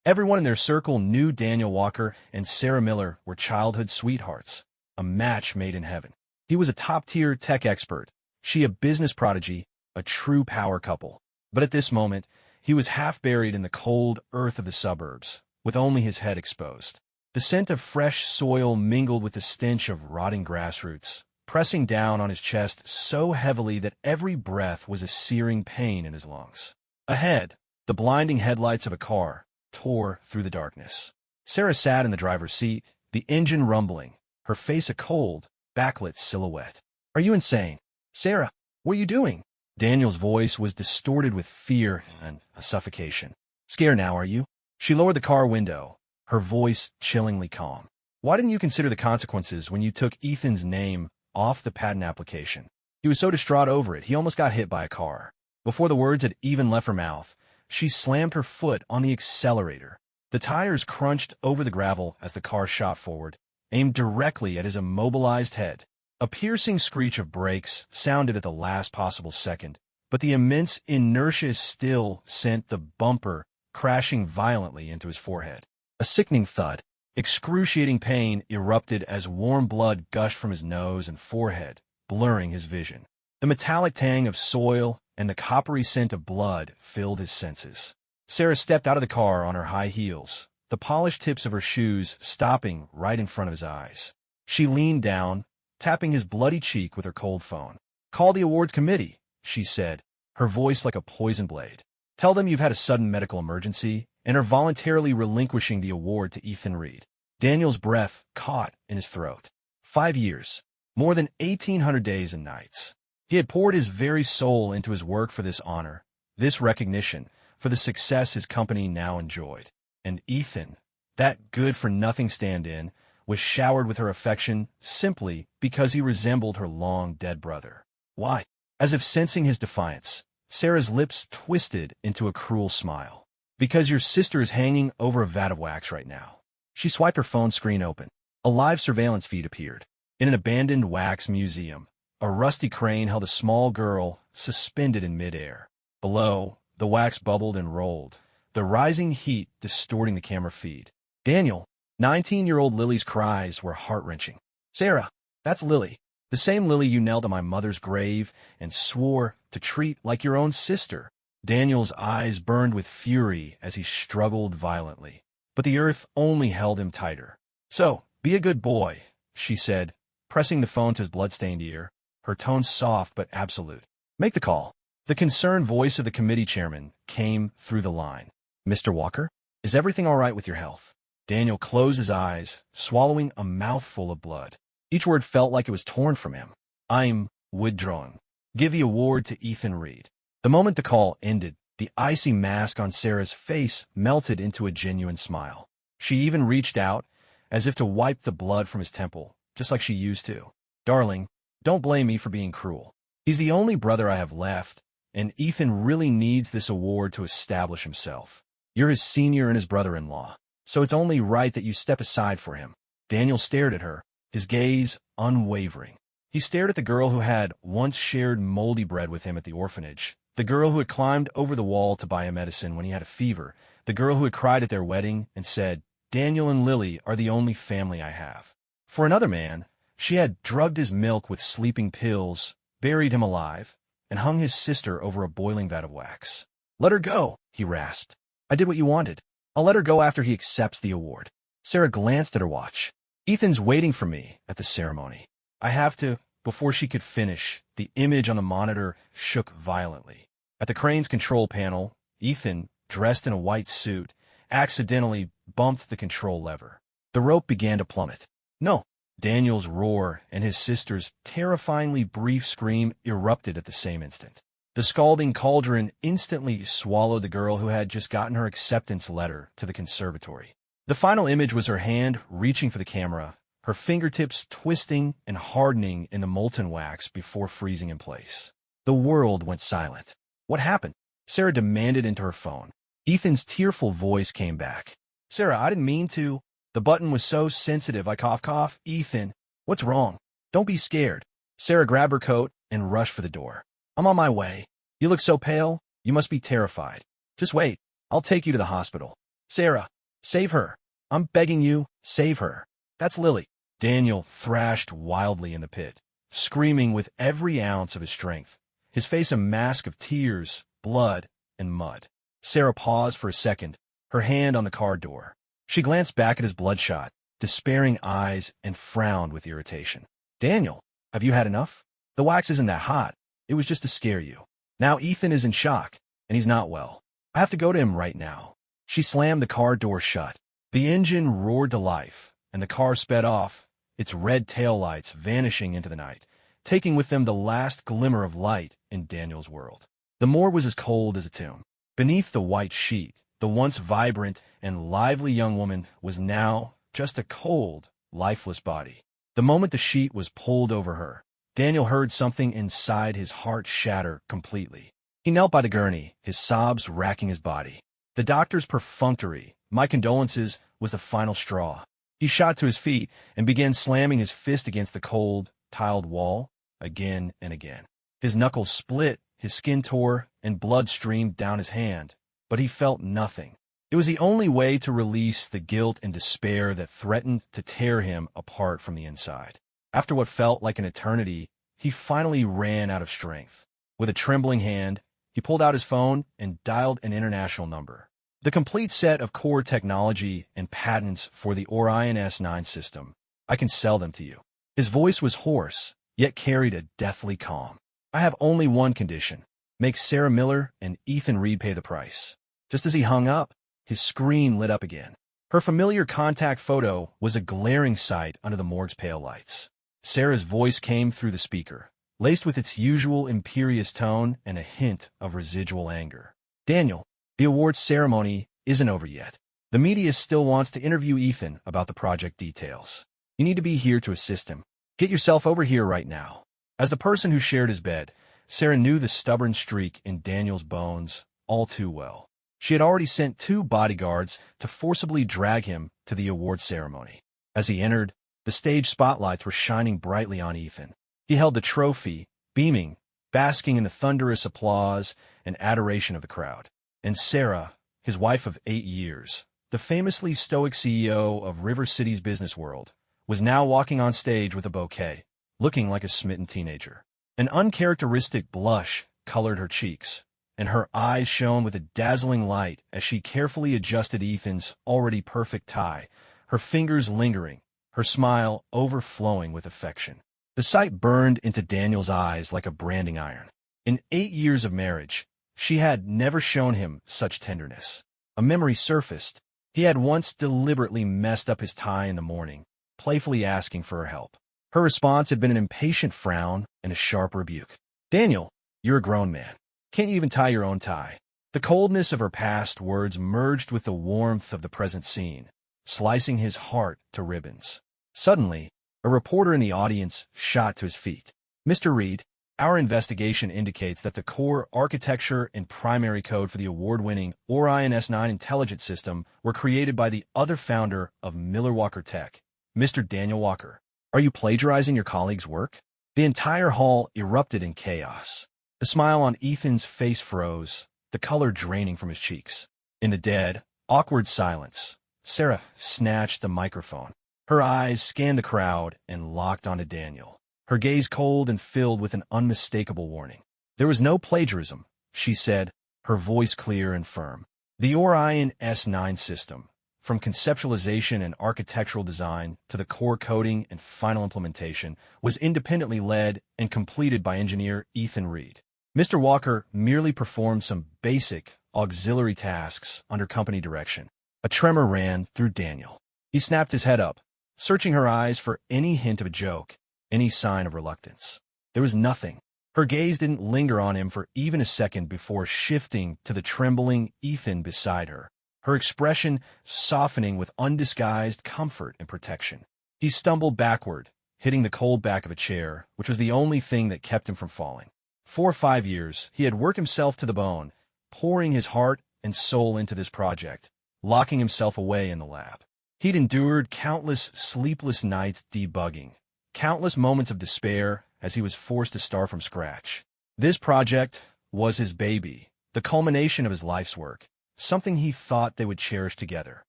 Everyone in their circle knew Daniel Walker and Sarah Miller were childhood sweethearts, a match made in heaven. He was a top-tier tech expert, she a business prodigy, a true power couple. But at this moment, he was half buried in the cold earth of the suburbs, with only his head exposed. The scent of fresh soil mingled with the stench of rotting grassroots, pressing down on his chest so heavily that every breath was a searing pain in his lungs. Ahead, the blinding headlights of a car tore through the darkness. Sarah sat in the driver's seat, the engine rumbling, her face a cold, backlit silhouette. "Are you insane? Sarah, what are you doing?" Daniel's voice was distorted with fear and a suffocation. "Scared now, are you?" She lowered the car window, her voice chillingly calm. "Why didn't you consider the consequences when you took Ethan's name off the patent application?" He was so distraught over it, he almost got hit by a car. Before the words had even left her mouth, she slammed her foot on the accelerator. The tires crunched over the gravel as the car shot forward, aimed directly at his immobilized head. A piercing screech of brakes sounded at the last possible second, but the immense inertia still sent the bumper crashing violently into his forehead. A sickening thud, excruciating pain erupted as warm blood gushed from his nose and forehead, blurring his vision. The metallic tang of soil and the coppery scent of blood filled his senses. Sarah stepped out of the car on her high heels, the polished tips of her shoes stopping right in front of his eyes. She leaned down, tapping his bloody cheek with her cold phone. "Call the awards committee," she said, her voice like a poison blade. "Tell them you've had a sudden medical emergency and are voluntarily relinquishing the award to Ethan Reed." Daniel's breath caught in his throat. 5 years, more than 1,800 days and nights. He had poured his very soul into his work for this honor, this recognition, for the success his company now enjoyed. And Ethan, that good-for-nothing stand-in, was showered with her affection simply because he resembled her long-dead brother. Why? As if sensing his defiance, Sarah's lips twisted into a cruel smile. "Because your sister is hanging over a vat of wax right now." She swiped her phone screen open. A live surveillance feed appeared. In an abandoned wax museum, a rusty crane held a small girl suspended in midair. Below, the wax bubbled and rolled, the rising heat distorting the camera feed. Daniel, 19-year-old Lily's cries were heart-wrenching. "Sarah, that's Lily, the same Lily you knelt at my mother's grave and swore to treat like your own sister." Daniel's eyes burned with fury as he struggled violently, but the earth only held him tighter. "So, be a good boy," she said, pressing the phone to his blood-stained ear, her tone soft but absolute. "Make the call." The concerned voice of the committee chairman came through the line. "Mr. Walker, is everything all right with your health?" Daniel closed his eyes, swallowing a mouthful of blood. Each word felt like it was torn from him. "I'm withdrawing. Give the award to Ethan Reed." The moment the call ended, the icy mask on Sarah's face melted into a genuine smile. She even reached out, as if to wipe the blood from his temple, just like she used to. "Darling, don't blame me for being cruel. He's the only brother I have left, and Ethan really needs this award to establish himself. You're his senior and his brother-in-law, so it's only right that you step aside for him." Daniel stared at her, his gaze unwavering. He stared at the girl who had once shared moldy bread with him at the orphanage, the girl who had climbed over the wall to buy him medicine when he had a fever, the girl who had cried at their wedding and said, "Daniel and Lily are the only family I have." For another man, she had drugged his milk with sleeping pills, buried him alive, and hung his sister over a boiling vat of wax. "Let her go," he rasped. "I did what you wanted. I'll let her go after he accepts the award." Sarah glanced at her watch. "Ethan's waiting for me at the ceremony. I have to—" Before she could finish, the image on the monitor shook violently. At the crane's control panel, Ethan, dressed in a white suit, accidentally bumped the control lever. The rope began to plummet. "No!" Daniel's roar and his sister's terrifyingly brief scream erupted at the same instant. The scalding cauldron instantly swallowed the girl who had just gotten her acceptance letter to the conservatory. The final image was her hand reaching for the camera, her fingertips twisting and hardening in the molten wax before freezing in place. The world went silent. "What happened?" Sarah demanded into her phone. Ethan's tearful voice came back. "Sarah, I didn't mean to. The button was so sensitive, I cough. Ethan, what's wrong? Don't be scared." Sarah grabbed her coat and rushed for the door. "I'm on my way. You look so pale. You must be terrified. Just wait. I'll take you to the hospital." Sarah, save her. I'm begging you, save her. That's Lily. Daniel thrashed wildly in the pit, screaming with every ounce of his strength, his face a mask of tears, blood, and mud. Sarah paused for a second, her hand on the car door. She glanced back at his bloodshot, despairing eyes and frowned with irritation. Daniel, have you had enough? The wax isn't that hot. It was just to scare you. Now Ethan is in shock, and he's not well. I have to go to him right now. She slammed the car door shut. The engine roared to life, and the car sped off, its red taillights vanishing into the night, taking with them the last glimmer of light in Daniel's world. The morgue was as cold as a tomb. Beneath the white sheet, the once vibrant and lively young woman was now just a cold, lifeless body. The moment the sheet was pulled over her, Daniel heard something inside his heart shatter completely. He knelt by the gurney, his sobs racking his body. The doctor's perfunctory, "My condolences," was the final straw. He shot to his feet and began slamming his fist against the cold, tiled wall again and again. His knuckles split, his skin tore, and blood streamed down his hand, but he felt nothing. It was the only way to release the guilt and despair that threatened to tear him apart from the inside. After what felt like an eternity, he finally ran out of strength. With a trembling hand, he pulled out his phone and dialed an international number. The complete set of core technology and patents for the Orion S9 system. I can sell them to you. His voice was hoarse, yet carried a deathly calm. I have only one condition. Make Sarah Miller and Ethan Reed pay the price. Just as he hung up, his screen lit up again. Her familiar contact photo was a glaring sight under the morgue's pale lights. Sarah's voice came through the speaker, laced with its usual imperious tone and a hint of residual anger. Daniel, the awards ceremony isn't over yet. The media still wants to interview Ethan about the project details. You need to be here to assist him. Get yourself over here right now. As the person who shared his bed, Sarah knew the stubborn streak in Daniel's bones all too well. She had already sent 2 bodyguards to forcibly drag him to the award ceremony. As he entered, the stage spotlights were shining brightly on Ethan. He held the trophy, beaming, basking in the thunderous applause and adoration of the crowd. And Sarah, his wife of 8 years, the famously stoic CEO of River City's business world, was now walking on stage with a bouquet, looking like a smitten teenager. An uncharacteristic blush colored her cheeks, and her eyes shone with a dazzling light as she carefully adjusted Ethan's already perfect tie, her fingers lingering, her smile overflowing with affection. The sight burned into Daniel's eyes like a branding iron. In 8 years of marriage, she had never shown him such tenderness. A memory surfaced. He had once deliberately messed up his tie in the morning, playfully asking for her help. Her response had been an impatient frown and a sharp rebuke. Daniel, you're a grown man. Can't you even tie your own tie? The coldness of her past words merged with the warmth of the present scene, slicing his heart to ribbons. Suddenly, a reporter in the audience shot to his feet. Mr. Reed, our investigation indicates that the core architecture and primary code for the award-winning Orion S9 intelligence system were created by the other founder of Miller Walker Tech, Mr. Daniel Walker. Are you plagiarizing your colleague's work? The entire hall erupted in chaos. The smile on Ethan's face froze, the color draining from his cheeks. In the dead, awkward silence, Sarah snatched the microphone. Her eyes scanned the crowd and locked onto Daniel, her gaze cold and filled with an unmistakable warning. There was no plagiarism, she said, her voice clear and firm. The Orion S9 system, from conceptualization and architectural design to the core coding and final implementation, was independently led and completed by engineer Ethan Reed. Mr. Walker merely performed some basic auxiliary tasks under company direction. A tremor ran through Daniel. He snapped his head up, searching her eyes for any hint of a joke, any sign of reluctance. There was nothing. Her gaze didn't linger on him for even a second before shifting to the trembling Ethan beside her, her expression softening with undisguised comfort and protection. He stumbled backward, hitting the cold back of a chair, which was the only thing that kept him from falling. 4 or 5 years, he had worked himself to the bone, pouring his heart and soul into this project, locking himself away in the lab. He'd endured countless sleepless nights debugging, countless moments of despair as he was forced to start from scratch. This project was his baby, the culmination of his life's work, something he thought they would cherish together.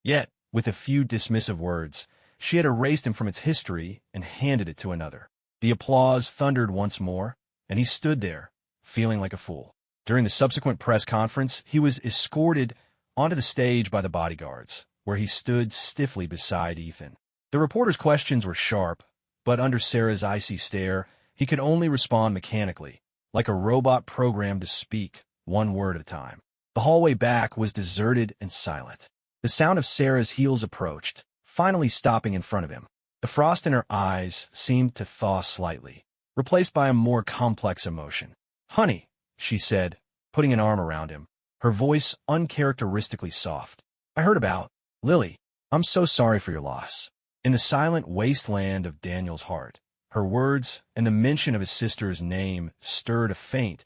Yet, with a few dismissive words, she had erased him from its history and handed it to another. The applause thundered once more, and he stood there, feeling like a fool. During the subsequent press conference, he was escorted onto the stage by the bodyguards, where he stood stiffly beside Ethan. The reporter's questions were sharp, but under Sarah's icy stare, he could only respond mechanically, like a robot programmed to speak one word at a time. The hallway back was deserted and silent. The sound of Sarah's heels approached, finally stopping in front of him. The frost in her eyes seemed to thaw slightly, replaced by a more complex emotion. "Honey," she said, putting an arm around him, her voice uncharacteristically soft. "I heard about Lily. I'm so sorry for your loss." In the silent wasteland of Daniel's heart, her words and the mention of his sister's name stirred a faint,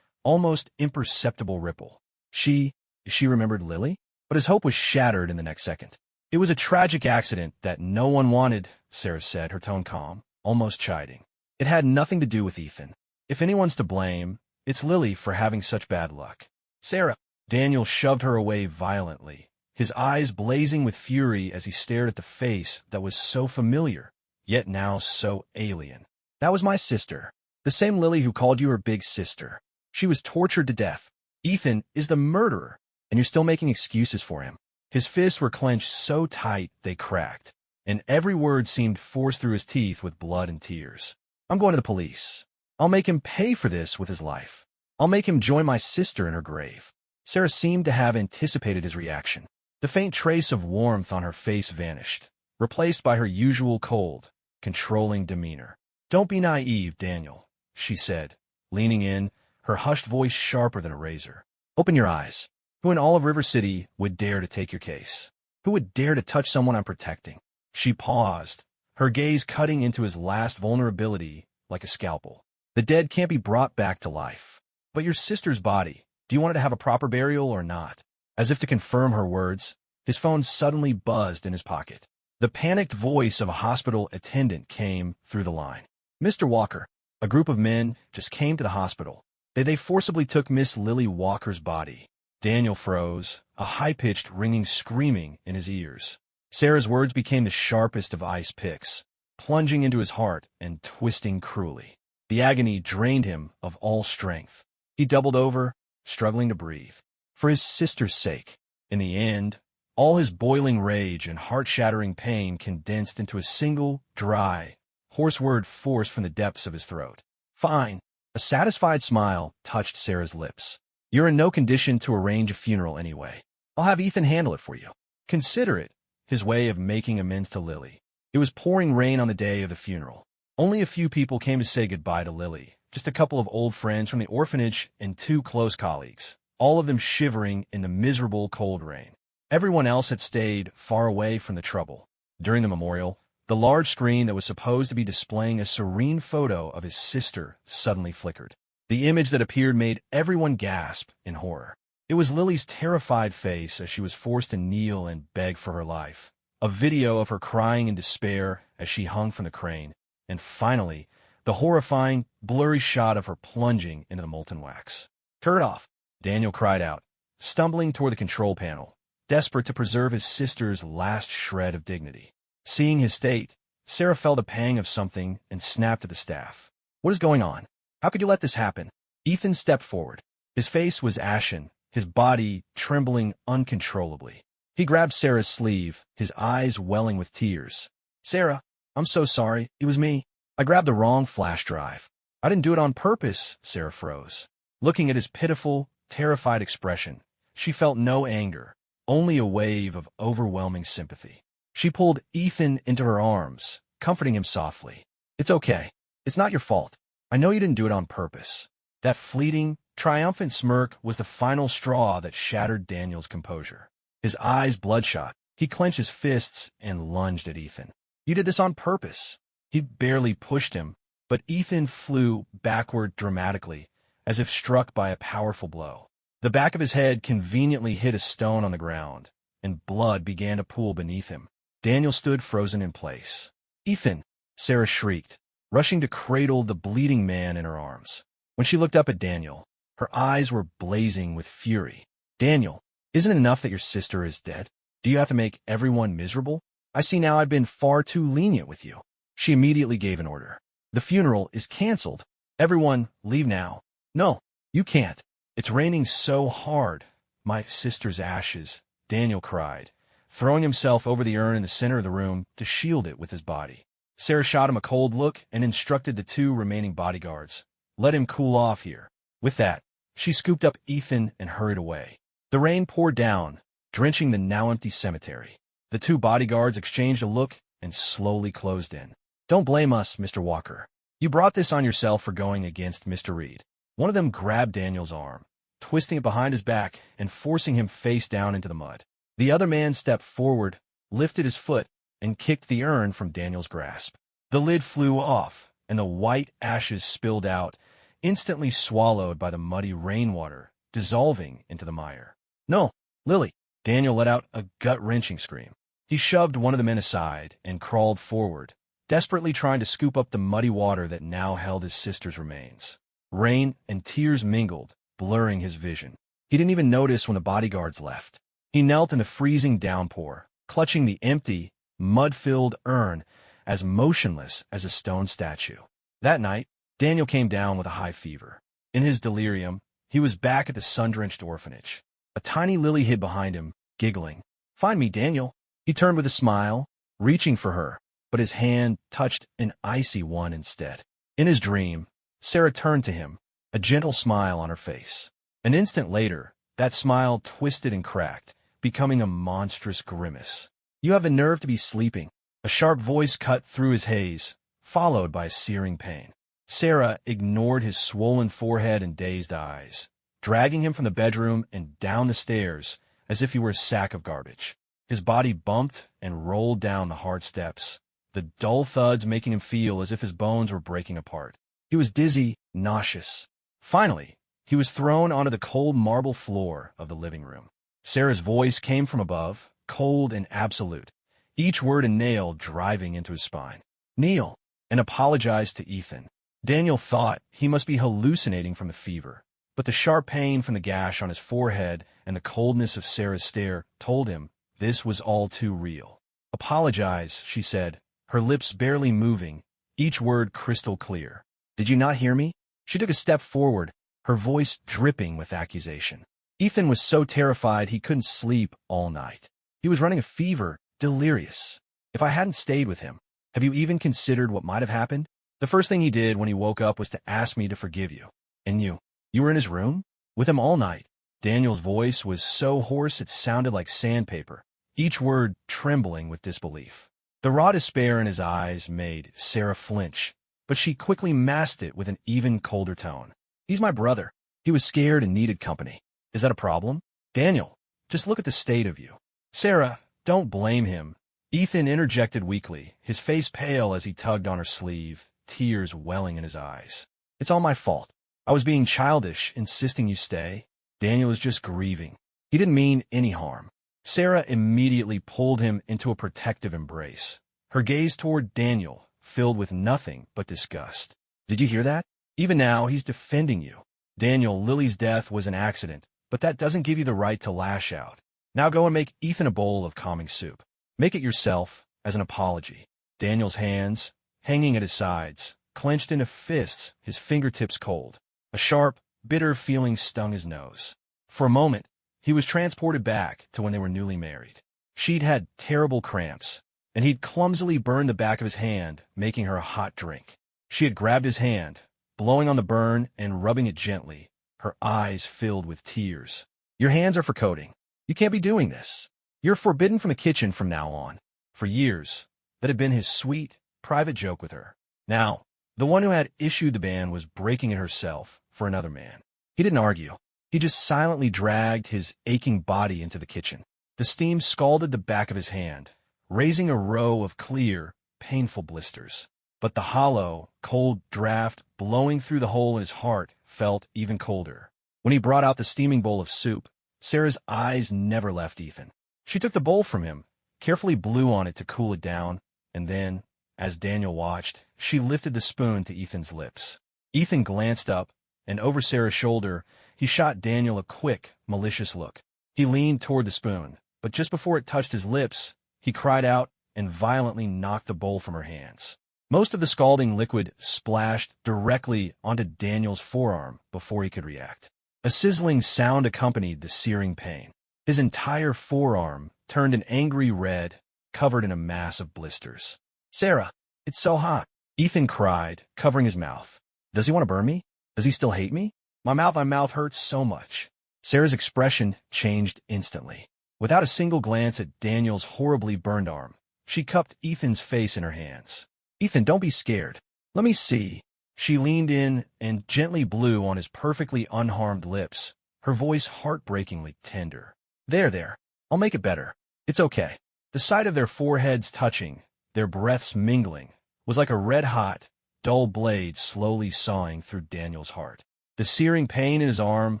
almost imperceptible ripple. She remembered Lily? But his hope was shattered in the next second. "It was a tragic accident that no one wanted," Sarah said, her tone calm, almost chiding. "It had nothing to do with Ethan. If anyone's to blame, it's Lily for having such bad luck." "Sarah!" Daniel shoved her away violently, his eyes blazing with fury as he stared at the face that was so familiar, yet now so alien. "That was my sister. The same Lily who called you her big sister. She was tortured to death. Ethan is the murderer, and you're still making excuses for him." His fists were clenched so tight they cracked, and every word seemed forced through his teeth with blood and tears. "I'm going to the police. I'll make him pay for this with his life. I'll make him join my sister in her grave." Sarah seemed to have anticipated his reaction. The faint trace of warmth on her face vanished, replaced by her usual cold, controlling demeanor. "Don't be naive, Daniel," she said, leaning in, her hushed voice sharper than a razor. "Open your eyes. Who in all of River City would dare to take your case? Who would dare to touch someone I'm protecting?" She paused, her gaze cutting into his last vulnerability like a scalpel. "The dead can't be brought back to life. But your sister's body, do you want it to have a proper burial or not?" As if to confirm her words, his phone suddenly buzzed in his pocket. The panicked voice of a hospital attendant came through the line. "Mr. Walker, a group of men just came to the hospital. They forcibly took Miss Lily Walker's body." Daniel froze, a high-pitched, ringing screaming in his ears. Sarah's words became the sharpest of ice picks, plunging into his heart and twisting cruelly. The agony drained him of all strength. He doubled over, struggling to breathe. For his sister's sake. In the end, all his boiling rage and heart-shattering pain condensed into a single, dry, hoarse word forced from the depths of his throat. "Fine." A satisfied smile touched Sarah's lips. "You're in no condition to arrange a funeral anyway. I'll have Ethan handle it for you. Consider it his way of making amends to Lily." It was pouring rain on the day of the funeral. Only a few people came to say goodbye to Lily, just a couple of old friends from the orphanage and 2 close colleagues, all of them shivering in the miserable cold rain. Everyone else had stayed far away from the trouble. During the memorial, the large screen that was supposed to be displaying a serene photo of his sister suddenly flickered. The image that appeared made everyone gasp in horror. It was Lily's terrified face as she was forced to kneel and beg for her life, a video of her crying in despair as she hung from the crane, and finally, the horrifying, blurry shot of her plunging into the molten wax. "Turn it off," Daniel cried out, stumbling toward the control panel, desperate to preserve his sister's last shred of dignity. Seeing his state, Sarah felt a pang of something and snapped at the staff. "What is going on? How could you let this happen?" Ethan stepped forward. His face was ashen, his body trembling uncontrollably. He grabbed Sarah's sleeve, his eyes welling with tears. "Sarah, I'm so sorry. It was me. I grabbed the wrong flash drive. I didn't do it on purpose." Sarah froze. Looking at his pitiful, terrified expression, she felt no anger, only a wave of overwhelming sympathy. She pulled Ethan into her arms, comforting him softly. "It's okay. It's not your fault. I know you didn't do it on purpose." That fleeting, triumphant smirk was the final straw that shattered Daniel's composure. His eyes bloodshot, he clenched his fists and lunged at Ethan. "You did this on purpose." He barely pushed him, but Ethan flew backward dramatically, as if struck by a powerful blow. The back of his head conveniently hit a stone on the ground, and blood began to pool beneath him. Daniel stood frozen in place. "Ethan!" Sarah shrieked, rushing to cradle the bleeding man in her arms. When she looked up at Daniel, her eyes were blazing with fury. "Daniel, Isn't it enough that your sister is dead? Do you have to make everyone miserable? I see now I've been far too lenient with you. She immediately gave an order. The funeral is canceled. Everyone, leave now. No, you can't. It's raining so hard. My sister's ashes, Daniel cried, throwing himself over the urn in the center of the room to shield it with his body. Sarah shot him a cold look and instructed the two remaining bodyguards, "Let him cool off here." With that, she scooped up Ethan and hurried away. The rain poured down, drenching the now empty cemetery. The two bodyguards exchanged a look and slowly closed in. "Don't blame us, Mr. Walker. You brought this on yourself for going against Mr. Reed." One of them grabbed Daniel's arm, twisting it behind his back and forcing him face down into the mud. The other man stepped forward, lifted his foot, and kicked the urn from Daniel's grasp. The lid flew off, and the white ashes spilled out, instantly swallowed by the muddy rainwater, dissolving into the mire. "No, Lily!" Daniel let out a gut-wrenching scream. He shoved one of the men aside and crawled forward, desperately trying to scoop up the muddy water that now held his sister's remains. Rain and tears mingled, blurring his vision. He didn't even notice when the bodyguards left. He knelt in a freezing downpour, clutching the empty, mud-filled urn, as motionless as a stone statue. That night, Daniel came down with a high fever. In his delirium, he was back at the sun-drenched orphanage. A tiny Lily hid behind him, giggling. "Find me, Daniel." He turned with a smile, reaching for her, but his hand touched an icy one instead. In his dream, Sarah turned to him, a gentle smile on her face. An instant later, that smile twisted and cracked, becoming a monstrous grimace. "You have the nerve to be sleeping." A sharp voice cut through his haze, followed by a searing pain. Sarah ignored his swollen forehead and dazed eyes, dragging him from the bedroom and down the stairs as if he were a sack of garbage. His body bumped and rolled down the hard steps, the dull thuds making him feel as if his bones were breaking apart. He was dizzy, nauseous. Finally, he was thrown onto the cold marble floor of the living room. Sarah's voice came from above, cold and absolute, each word a nail driving into his spine. "Kneel and apologize to Ethan." Daniel thought he must be hallucinating from the fever, but the sharp pain from the gash on his forehead and the coldness of Sarah's stare told him this was all too real. "Apologize," she said, her lips barely moving, each word crystal clear. "Did you not hear me?" She took a step forward, her voice dripping with accusation. Ethan was so terrified he couldn't sleep all night. He was running a fever, delirious. "If I hadn't stayed with him, have you even considered what might have happened? The first thing he did when he woke up was to ask me to forgive you. And you were in his room? With him all night." Daniel's voice was so hoarse it sounded like sandpaper, each word trembling with disbelief. The raw despair in his eyes made Sarah flinch, but she quickly masked it with an even colder tone. "He's my brother. He was scared and needed company. Is that a problem? Daniel, just look at the state of you." "Sarah, don't blame him." Ethan interjected weakly, his face pale as he tugged on her sleeve, tears welling in his eyes. "It's all my fault. I was being childish, insisting you stay. Daniel is just grieving. He didn't mean any harm." Sarah immediately pulled him into a protective embrace, her gaze toward Daniel filled with nothing but disgust. "Did you hear that? Even now, he's defending you. Daniel, Lily's death was an accident, but that doesn't give you the right to lash out. Now go and make Ethan a bowl of calming soup. Make it yourself, as an apology." Daniel's hands, hanging at his sides, clenched into fists, his fingertips cold. A sharp, bitter feeling stung his nose. For a moment, he was transported back to when they were newly married. She'd had terrible cramps, and he'd clumsily burned the back of his hand, making her a hot drink. She had grabbed his hand, blowing on the burn and rubbing it gently, her eyes filled with tears. "Your hands are for coding. You can't be doing this. You're forbidden from the kitchen from now on." For years, that had been his sweet, private joke with her. Now, the one who had issued the ban was breaking it herself for another man. He didn't argue. He just silently dragged his aching body into the kitchen. The steam scalded the back of his hand, raising a row of clear, painful blisters. But the hollow, cold draft blowing through the hole in his heart felt even colder. When he brought out the steaming bowl of soup, Sarah's eyes never left Ethan. She took the bowl from him, carefully blew on it to cool it down, and then, as Daniel watched, she lifted the spoon to Ethan's lips. Ethan glanced up, and over Sarah's shoulder, he shot Daniel a quick, malicious look. He leaned toward the spoon, but just before it touched his lips, he cried out and violently knocked the bowl from her hands. Most of the scalding liquid splashed directly onto Daniel's forearm before he could react. A sizzling sound accompanied the searing pain. His entire forearm turned an angry red, covered in a mass of blisters. "Sarah, it's so hot," Ethan cried, covering his mouth. "Does he want to burn me? Does he still hate me? My mouth hurts so much." Sarah's expression changed instantly. Without a single glance at Daniel's horribly burned arm, she cupped Ethan's face in her hands. "Ethan, don't be scared. Let me see." She leaned in and gently blew on his perfectly unharmed lips, her voice heartbreakingly tender. There. I'll make it better. It's okay." The sight of their foreheads touching, their breaths mingling, was like a red-hot, dull blade slowly sawing through Daniel's heart. The searing pain in his arm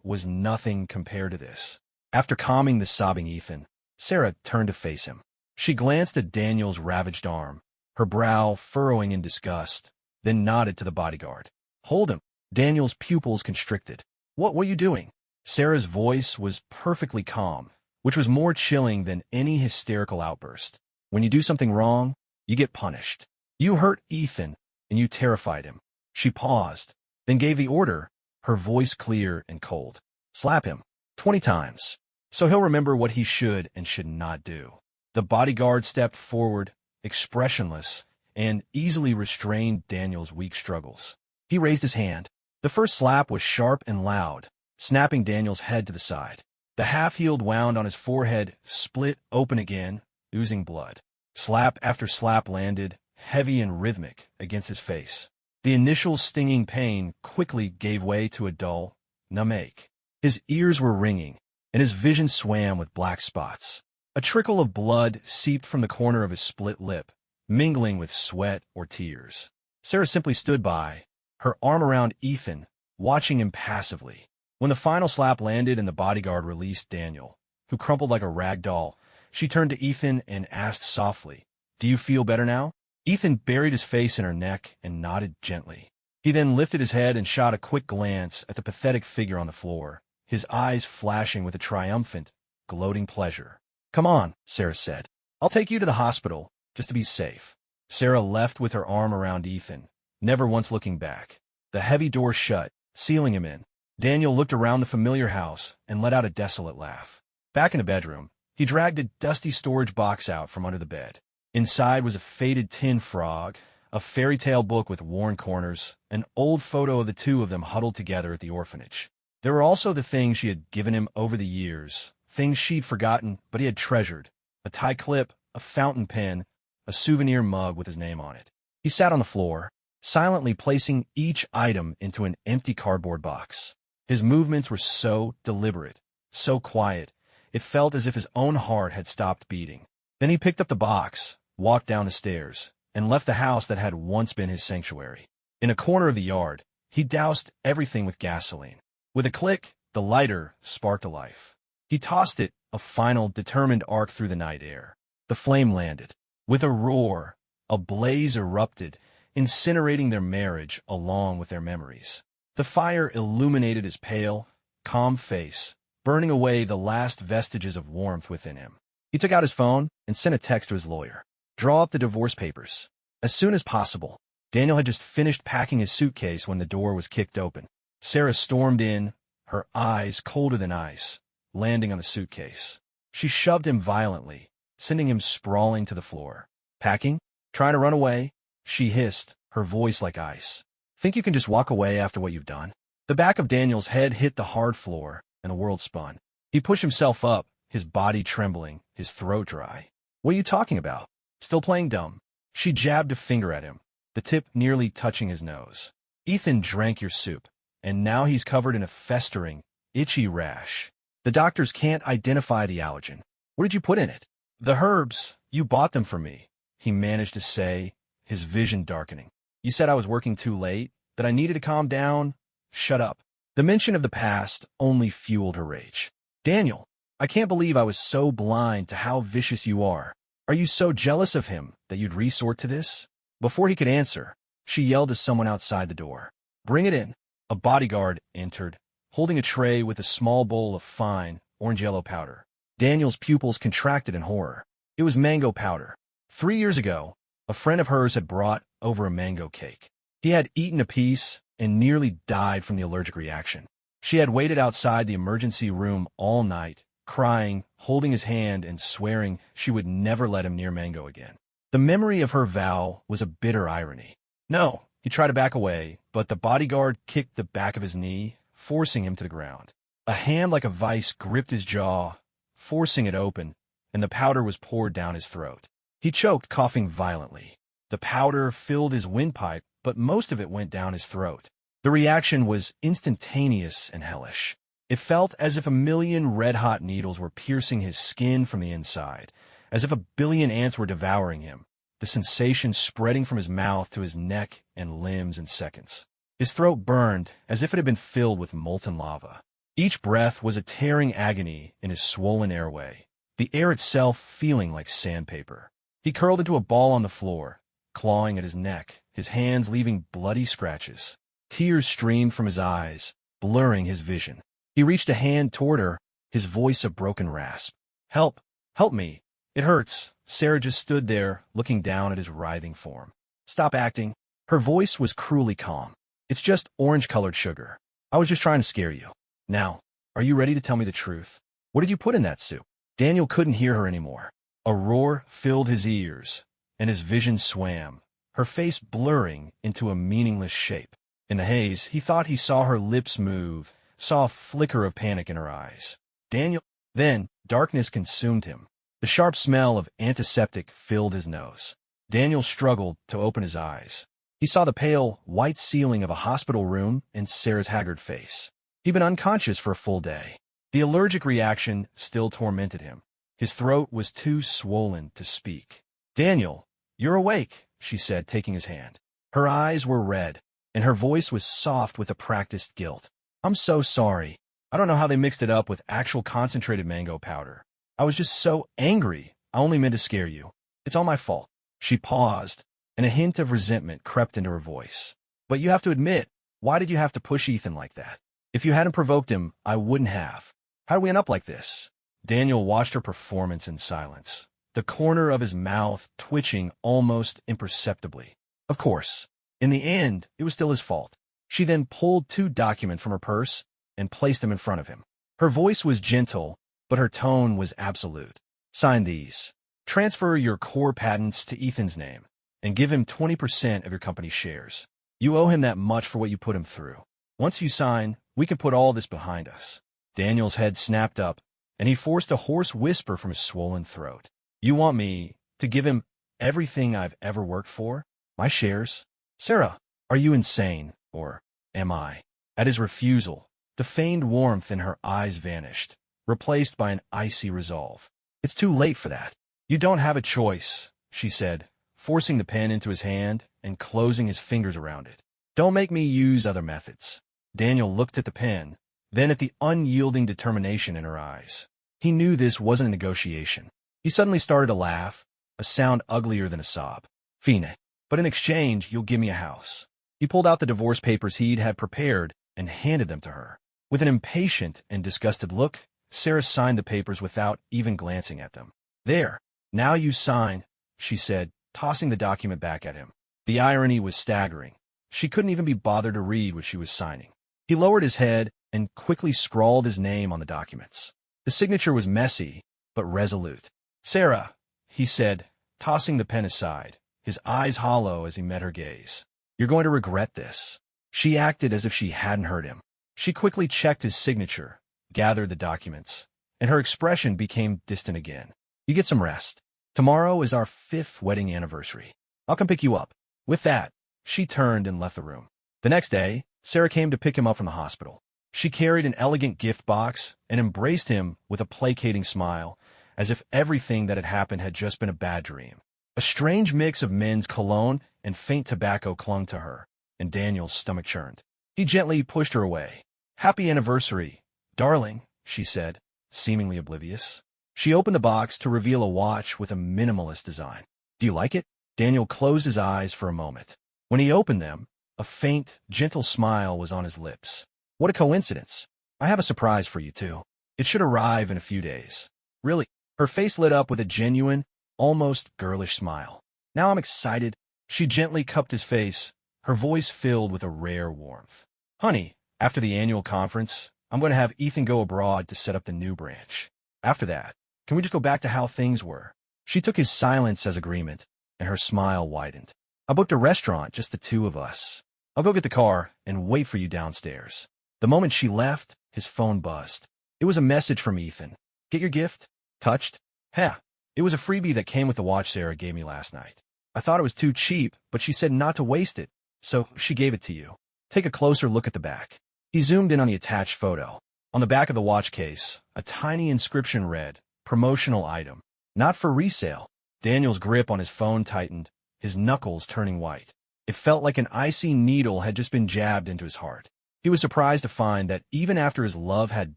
was nothing compared to this. After calming the sobbing Ethan, Sarah turned to face him. She glanced at Daniel's ravaged arm, her brow furrowing in disgust, then nodded to the bodyguard. "Hold him." Daniel's pupils constricted. What are you doing?" Sarah's voice was perfectly calm, which was more chilling than any hysterical outburst. "When you do something wrong, you get punished. You hurt Ethan, and you terrified him." She paused, then gave the order, her voice clear and cold. "Slap him 20 times, so he'll remember what he should and should not do." The bodyguard stepped forward, expressionless, and easily restrained Daniel's weak struggles. He raised his hand. The first slap was sharp and loud, snapping Daniel's head to the side. The half-healed wound on his forehead split open again, oozing blood. Slap after slap landed, heavy and rhythmic, against his face. The initial stinging pain quickly gave way to a dull, numb ache. His ears were ringing, and his vision swam with black spots. A trickle of blood seeped from the corner of his split lip, mingling with sweat or tears. Sarah simply stood by, her arm around Ethan, watching him passively. When the final slap landed and the bodyguard released Daniel, who crumpled like a rag doll, she turned to Ethan and asked softly, "Do you feel better now?" Ethan buried his face in her neck and nodded gently. He then lifted his head and shot a quick glance at the pathetic figure on the floor, his eyes flashing with a triumphant, gloating pleasure. "Come on," Sarah said. "I'll take you to the hospital, just to be safe." Sarah left with her arm around Ethan, never once looking back. The heavy door shut, sealing him in. Daniel looked around the familiar house and let out a desolate laugh. Back in the bedroom, he dragged a dusty storage box out from under the bed. Inside was a faded tin frog, a fairy tale book with worn corners, an old photo of the two of them huddled together at the orphanage. There were also the things she had given him over the years, things she'd forgotten but he had treasured, a tie clip, a fountain pen, a souvenir mug with his name on it. He sat on the floor, silently placing each item into an empty cardboard box. His movements were so deliberate, so quiet, it felt as if his own heart had stopped beating. Then he picked up the box, walked down the stairs, and left the house that had once been his sanctuary. In a corner of the yard, he doused everything with gasoline. With a click, the lighter sparked to life. He tossed it, a final, determined arc through the night air. The flame landed. With a roar, a blaze erupted, incinerating their marriage along with their memories. The fire illuminated his pale, calm face, burning away the last vestiges of warmth within him. He took out his phone and sent a text to his lawyer. "Draw up the divorce papers. As soon as possible." Daniel had just finished packing his suitcase when the door was kicked open. Sarah stormed in, her eyes colder than ice, landing on the suitcase. She shoved him violently, sending him sprawling to the floor. "Packing? Trying to run away?" she hissed, her voice like ice. "Think you can just walk away after what you've done?" The back of Daniel's head hit the hard floor, and the world spun. He pushed himself up, his body trembling, his throat dry. "What are you talking about? Still playing dumb?" She jabbed a finger at him, the tip nearly touching his nose. "Ethan drank your soup, and now he's covered in a festering, itchy rash. The doctors can't identify the allergen. What did you put in it?" "The herbs. You bought them for me," he managed to say, his vision darkening. "You said I was working too late, that I needed to calm down." "Shut up." The mention of the past only fueled her rage. "Daniel, I can't believe I was so blind to how vicious you are. Are you so jealous of him that you'd resort to this?" Before he could answer, she yelled to someone outside the door. "Bring it in." A bodyguard entered, holding a tray with a small bowl of fine, orange-yellow powder. Daniel's pupils contracted in horror. It was mango powder. 3 years ago, a friend of hers had brought over a mango cake. He had eaten a piece and nearly died from the allergic reaction. She had waited outside the emergency room all night, crying, holding his hand, and swearing she would never let him near mango again. The memory of her vow was a bitter irony. No, he tried to back away, but the bodyguard kicked the back of his knee, forcing him to the ground. A hand like a vice gripped his jaw, forcing it open, and the powder was poured down his throat. He choked, coughing violently. The powder filled his windpipe, but most of it went down his throat. The reaction was instantaneous and hellish. It felt as if a million red-hot needles were piercing his skin from the inside, as if a billion ants were devouring him, the sensation spreading from his mouth to his neck and limbs in seconds. His throat burned as if it had been filled with molten lava. Each breath was a tearing agony in his swollen airway, the air itself feeling like sandpaper. He curled into a ball on the floor, clawing at his neck, his hands leaving bloody scratches. Tears streamed from his eyes, blurring his vision. He reached a hand toward her, his voice a broken rasp. "Help! Help me! It hurts!" Sarah just stood there, looking down at his writhing form. "Stop acting." Her voice was cruelly calm. "It's just orange-colored sugar. I was just trying to scare you. Now, are you ready to tell me the truth? What did you put in that soup?" Daniel couldn't hear her anymore. A roar filled his ears, and his vision swam, her face blurring into a meaningless shape. In the haze, he thought he saw her lips move, saw a flicker of panic in her eyes. Then, darkness consumed him. The sharp smell of antiseptic filled his nose. Daniel struggled to open his eyes. He saw the pale, white ceiling of a hospital room and Sarah's haggard face. He'd been unconscious for a full day. The allergic reaction still tormented him. His throat was too swollen to speak. "Daniel, you're awake," she said, taking his hand. Her eyes were red, and her voice was soft with a practiced guilt. "I'm so sorry. I don't know how they mixed it up with actual concentrated mango powder. I was just so angry. I only meant to scare you. It's all my fault." She paused, and a hint of resentment crept into her voice. "But you have to admit, why did you have to push Ethan like that? If you hadn't provoked him, I wouldn't have. How did we end up like this?" Daniel watched her performance in silence, the corner of his mouth twitching almost imperceptibly. Of course, in the end, it was still his fault. She then pulled 2 documents from her purse and placed them in front of him. Her voice was gentle, but her tone was absolute. "Sign these. Transfer your core patents to Ethan's name, and give him 20% of your company's shares. You owe him that much for what you put him through. Once you sign, we can put all this behind us." Daniel's head snapped up, and he forced a hoarse whisper from his swollen throat. "You want me to give him everything I've ever worked for? My shares? Sarah, are you insane, or am I?" At his refusal, the feigned warmth in her eyes vanished, replaced by an icy resolve. "It's too late for that. You don't have a choice," she said, forcing the pen into his hand and closing his fingers around it. "Don't make me use other methods." Daniel looked at the pen, then at the unyielding determination in her eyes. He knew this wasn't a negotiation. He suddenly started to laugh, a sound uglier than a sob. "Fine, but in exchange, you'll give me a house." He pulled out the divorce papers he'd had prepared and handed them to her. With an impatient and disgusted look, Sarah signed the papers without even glancing at them. "There, now you sign," she said, tossing the document back at him. The irony was staggering. She couldn't even be bothered to read what she was signing. He lowered his head and quickly scrawled his name on the documents. The signature was messy, but resolute. "Sarah," he said, tossing the pen aside, his eyes hollow as he met her gaze. "You're going to regret this." She acted as if she hadn't heard him. She quickly checked his signature, gathered the documents, and her expression became distant again. "You get some rest. Tomorrow is our 5th wedding anniversary. I'll come pick you up." With that, she turned and left the room. The next day, Sarah came to pick him up from the hospital. She carried an elegant gift box and embraced him with a placating smile, as if everything that had happened had just been a bad dream. A strange mix of men's cologne and faint tobacco clung to her, and Daniel's stomach churned. He gently pushed her away. "Happy anniversary, darling," she said, seemingly oblivious. She opened the box to reveal a watch with a minimalist design. "Do you like it?" Daniel closed his eyes for a moment. When he opened them, a faint, gentle smile was on his lips. "What a coincidence. I have a surprise for you, too." It should arrive in a few days. Really? Her face lit up with a genuine, almost girlish smile. Now I'm excited. She gently cupped his face, her voice filled with a rare warmth. Honey, after the annual conference, I'm going to have Ethan go abroad to set up the new branch. After that, can we just go back to how things were? She took his silence as agreement, and her smile widened. I booked a restaurant, just the two of us. I'll go get the car and wait for you downstairs. The moment she left, his phone buzzed. It was a message from Ethan. Get your gift? Touched? Heh. It was a freebie that came with the watch Sarah gave me last night. I thought it was too cheap, but she said not to waste it, so she gave it to you. Take a closer look at the back. He zoomed in on the attached photo. On the back of the watch case, a tiny inscription read, "Promotional item. Not for resale." Daniel's grip on his phone tightened, his knuckles turning white. It felt like an icy needle had just been jabbed into his heart. He was surprised to find that even after his love had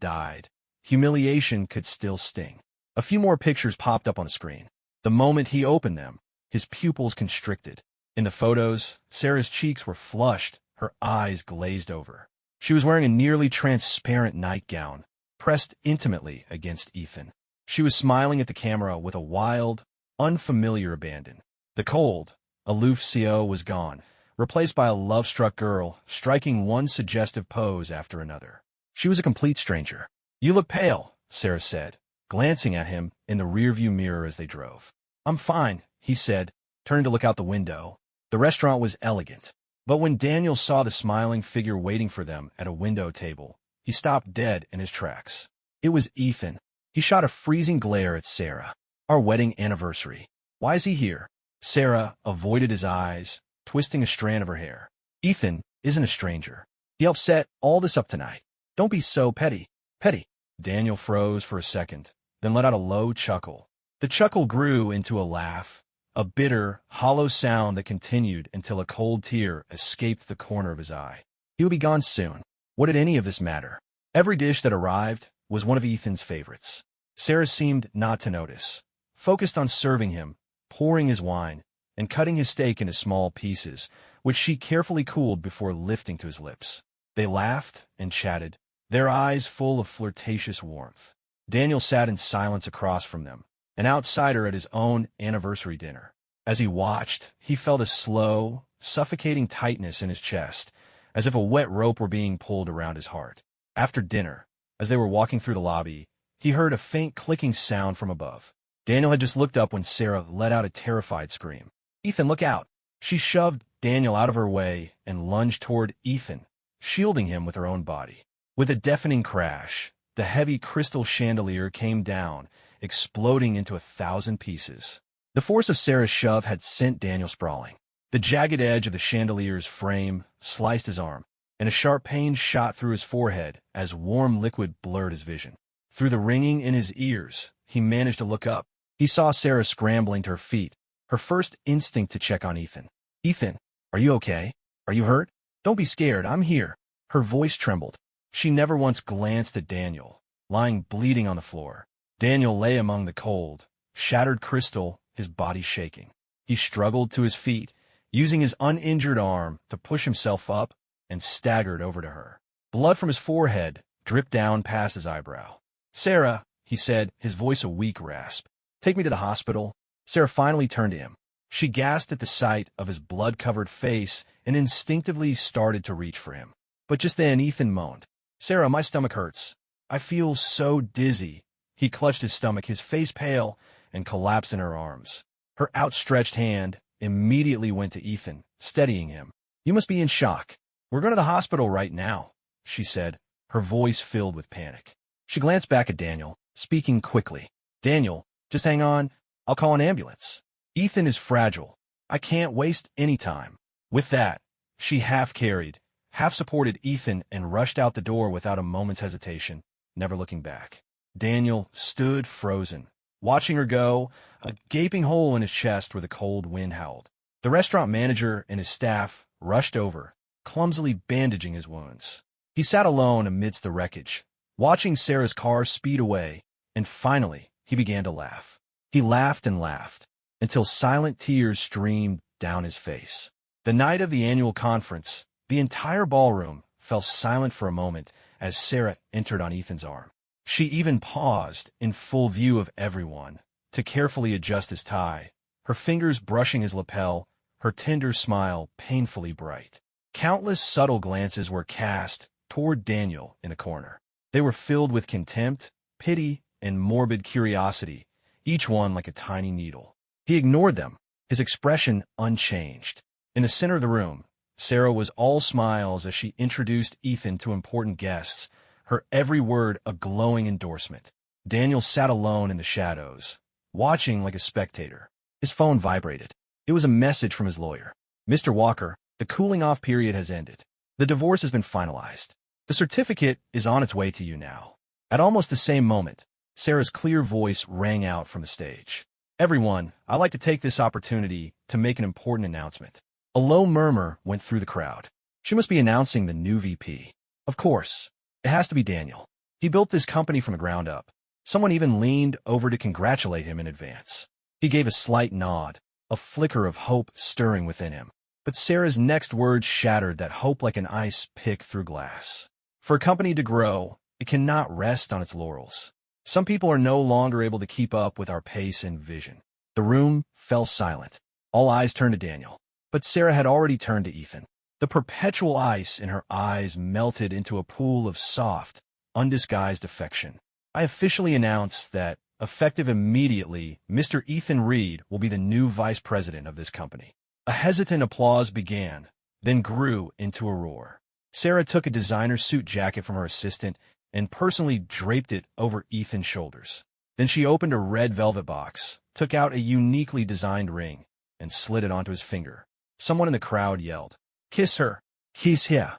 died, humiliation could still sting. A few more pictures popped up on the screen. The moment he opened them, his pupils constricted. In the photos, Sarah's cheeks were flushed, her eyes glazed over. She was wearing a nearly transparent nightgown, pressed intimately against Ethan. She was smiling at the camera with a wild, unfamiliar abandon. The cold, aloof CO was gone, replaced by a love-struck girl striking one suggestive pose after another. She was a complete stranger. "You look pale," Sarah said, glancing at him in the rearview mirror as they drove. "I'm fine," he said, turning to look out the window. The restaurant was elegant, but when Daniel saw the smiling figure waiting for them at a window table, he stopped dead in his tracks. It was Ethan. He shot a freezing glare at Sarah. "Our wedding anniversary. Why is he here?" Sarah avoided his eyes, twisting a strand of her hair. "Ethan isn't a stranger. He helped set all this up tonight. Don't be so petty." "Petty?" Daniel froze for a second, then let out a low chuckle. The chuckle grew into a laugh, a bitter, hollow sound that continued until a cold tear escaped the corner of his eye. He would be gone soon. What did any of this matter? Every dish that arrived was one of Ethan's favorites. Sarah seemed not to notice, focused on serving him, pouring his wine, and cutting his steak into small pieces, which she carefully cooled before lifting to his lips. They laughed and chatted, their eyes full of flirtatious warmth. Daniel sat in silence across from them, an outsider at his own anniversary dinner. As he watched, he felt a slow, suffocating tightness in his chest, as if a wet rope were being pulled around his heart. After dinner, as they were walking through the lobby, he heard a faint clicking sound from above. Daniel had just looked up when Sarah let out a terrified scream. "Ethan, look out!" She shoved Daniel out of her way and lunged toward Ethan, shielding him with her own body. With a deafening crash, the heavy crystal chandelier came down, exploding into 1,000 pieces. The force of Sarah's shove had sent Daniel sprawling. The jagged edge of the chandelier's frame sliced his arm, and a sharp pain shot through his forehead as warm liquid blurred his vision. Through the ringing in his ears, he managed to look up. He saw Sarah scrambling to her feet, her first instinct to check on Ethan. "Ethan, are you okay? Are you hurt? Don't be scared, I'm here." Her voice trembled. She never once glanced at Daniel, lying bleeding on the floor. Daniel lay among the cold, shattered crystal, his body shaking. He struggled to his feet, using his uninjured arm to push himself up, and staggered over to her. Blood from his forehead dripped down past his eyebrow. "Sarah," he said, his voice a weak rasp. "Take me to the hospital." Sarah finally turned to him. She gasped at the sight of his blood-covered face and instinctively started to reach for him. But just then Ethan moaned. "Sarah, my stomach hurts. I feel so dizzy." He clutched his stomach, his face pale, and collapsed in her arms. Her outstretched hand immediately went to Ethan, steadying him. "You must be in shock. We're going to the hospital right now," she said, her voice filled with panic. She glanced back at Daniel, speaking quickly. "Daniel, just hang on. I'll call an ambulance. Ethan is fragile. I can't waste any time." With that, she half-carried, half-supported Ethan and rushed out the door without a moment's hesitation, never looking back. Daniel stood frozen, watching her go, a gaping hole in his chest where the cold wind howled. The restaurant manager and his staff rushed over, clumsily bandaging his wounds. He sat alone amidst the wreckage, watching Sarah's car speed away, and finally he began to laugh. He laughed and laughed, until silent tears streamed down his face. The night of the annual conference, the entire ballroom fell silent for a moment as Sarah entered on Ethan's arm. She even paused, in full view of everyone, to carefully adjust his tie, her fingers brushing his lapel, her tender smile painfully bright. Countless subtle glances were cast toward Daniel in the corner. They were filled with contempt, pity, and morbid curiosity, each one like a tiny needle. He ignored them, his expression unchanged. In the center of the room, Sarah was all smiles as she introduced Ethan to important guests, her every word a glowing endorsement. Daniel sat alone in the shadows, watching like a spectator. His phone vibrated. It was a message from his lawyer. "Mr. Walker, the cooling-off period has ended. The divorce has been finalized. The certificate is on its way to you now." At almost the same moment, Sarah's clear voice rang out from the stage. "Everyone, I'd like to take this opportunity to make an important announcement." A low murmur went through the crowd. She must be announcing the new VP. Of course, it has to be Daniel. He built this company from the ground up. Someone even leaned over to congratulate him in advance. He gave a slight nod, a flicker of hope stirring within him. But Sarah's next words shattered that hope like an ice pick through glass. For a company to grow, it cannot rest on its laurels. Some people are no longer able to keep up with our pace and vision. The room fell silent. All eyes turned to Daniel. But Sarah had already turned to Ethan. The perpetual ice in her eyes melted into a pool of soft, undisguised affection. "I officially announce that, effective immediately, Mr. Ethan Reed will be the new vice president of this company." A hesitant applause began, then grew into a roar. Sarah took a designer suit jacket from her assistant and personally draped it over Ethan's shoulders. Then she opened a red velvet box, took out a uniquely designed ring, and slid it onto his finger. Someone in the crowd yelled, "Kiss her! He's here!"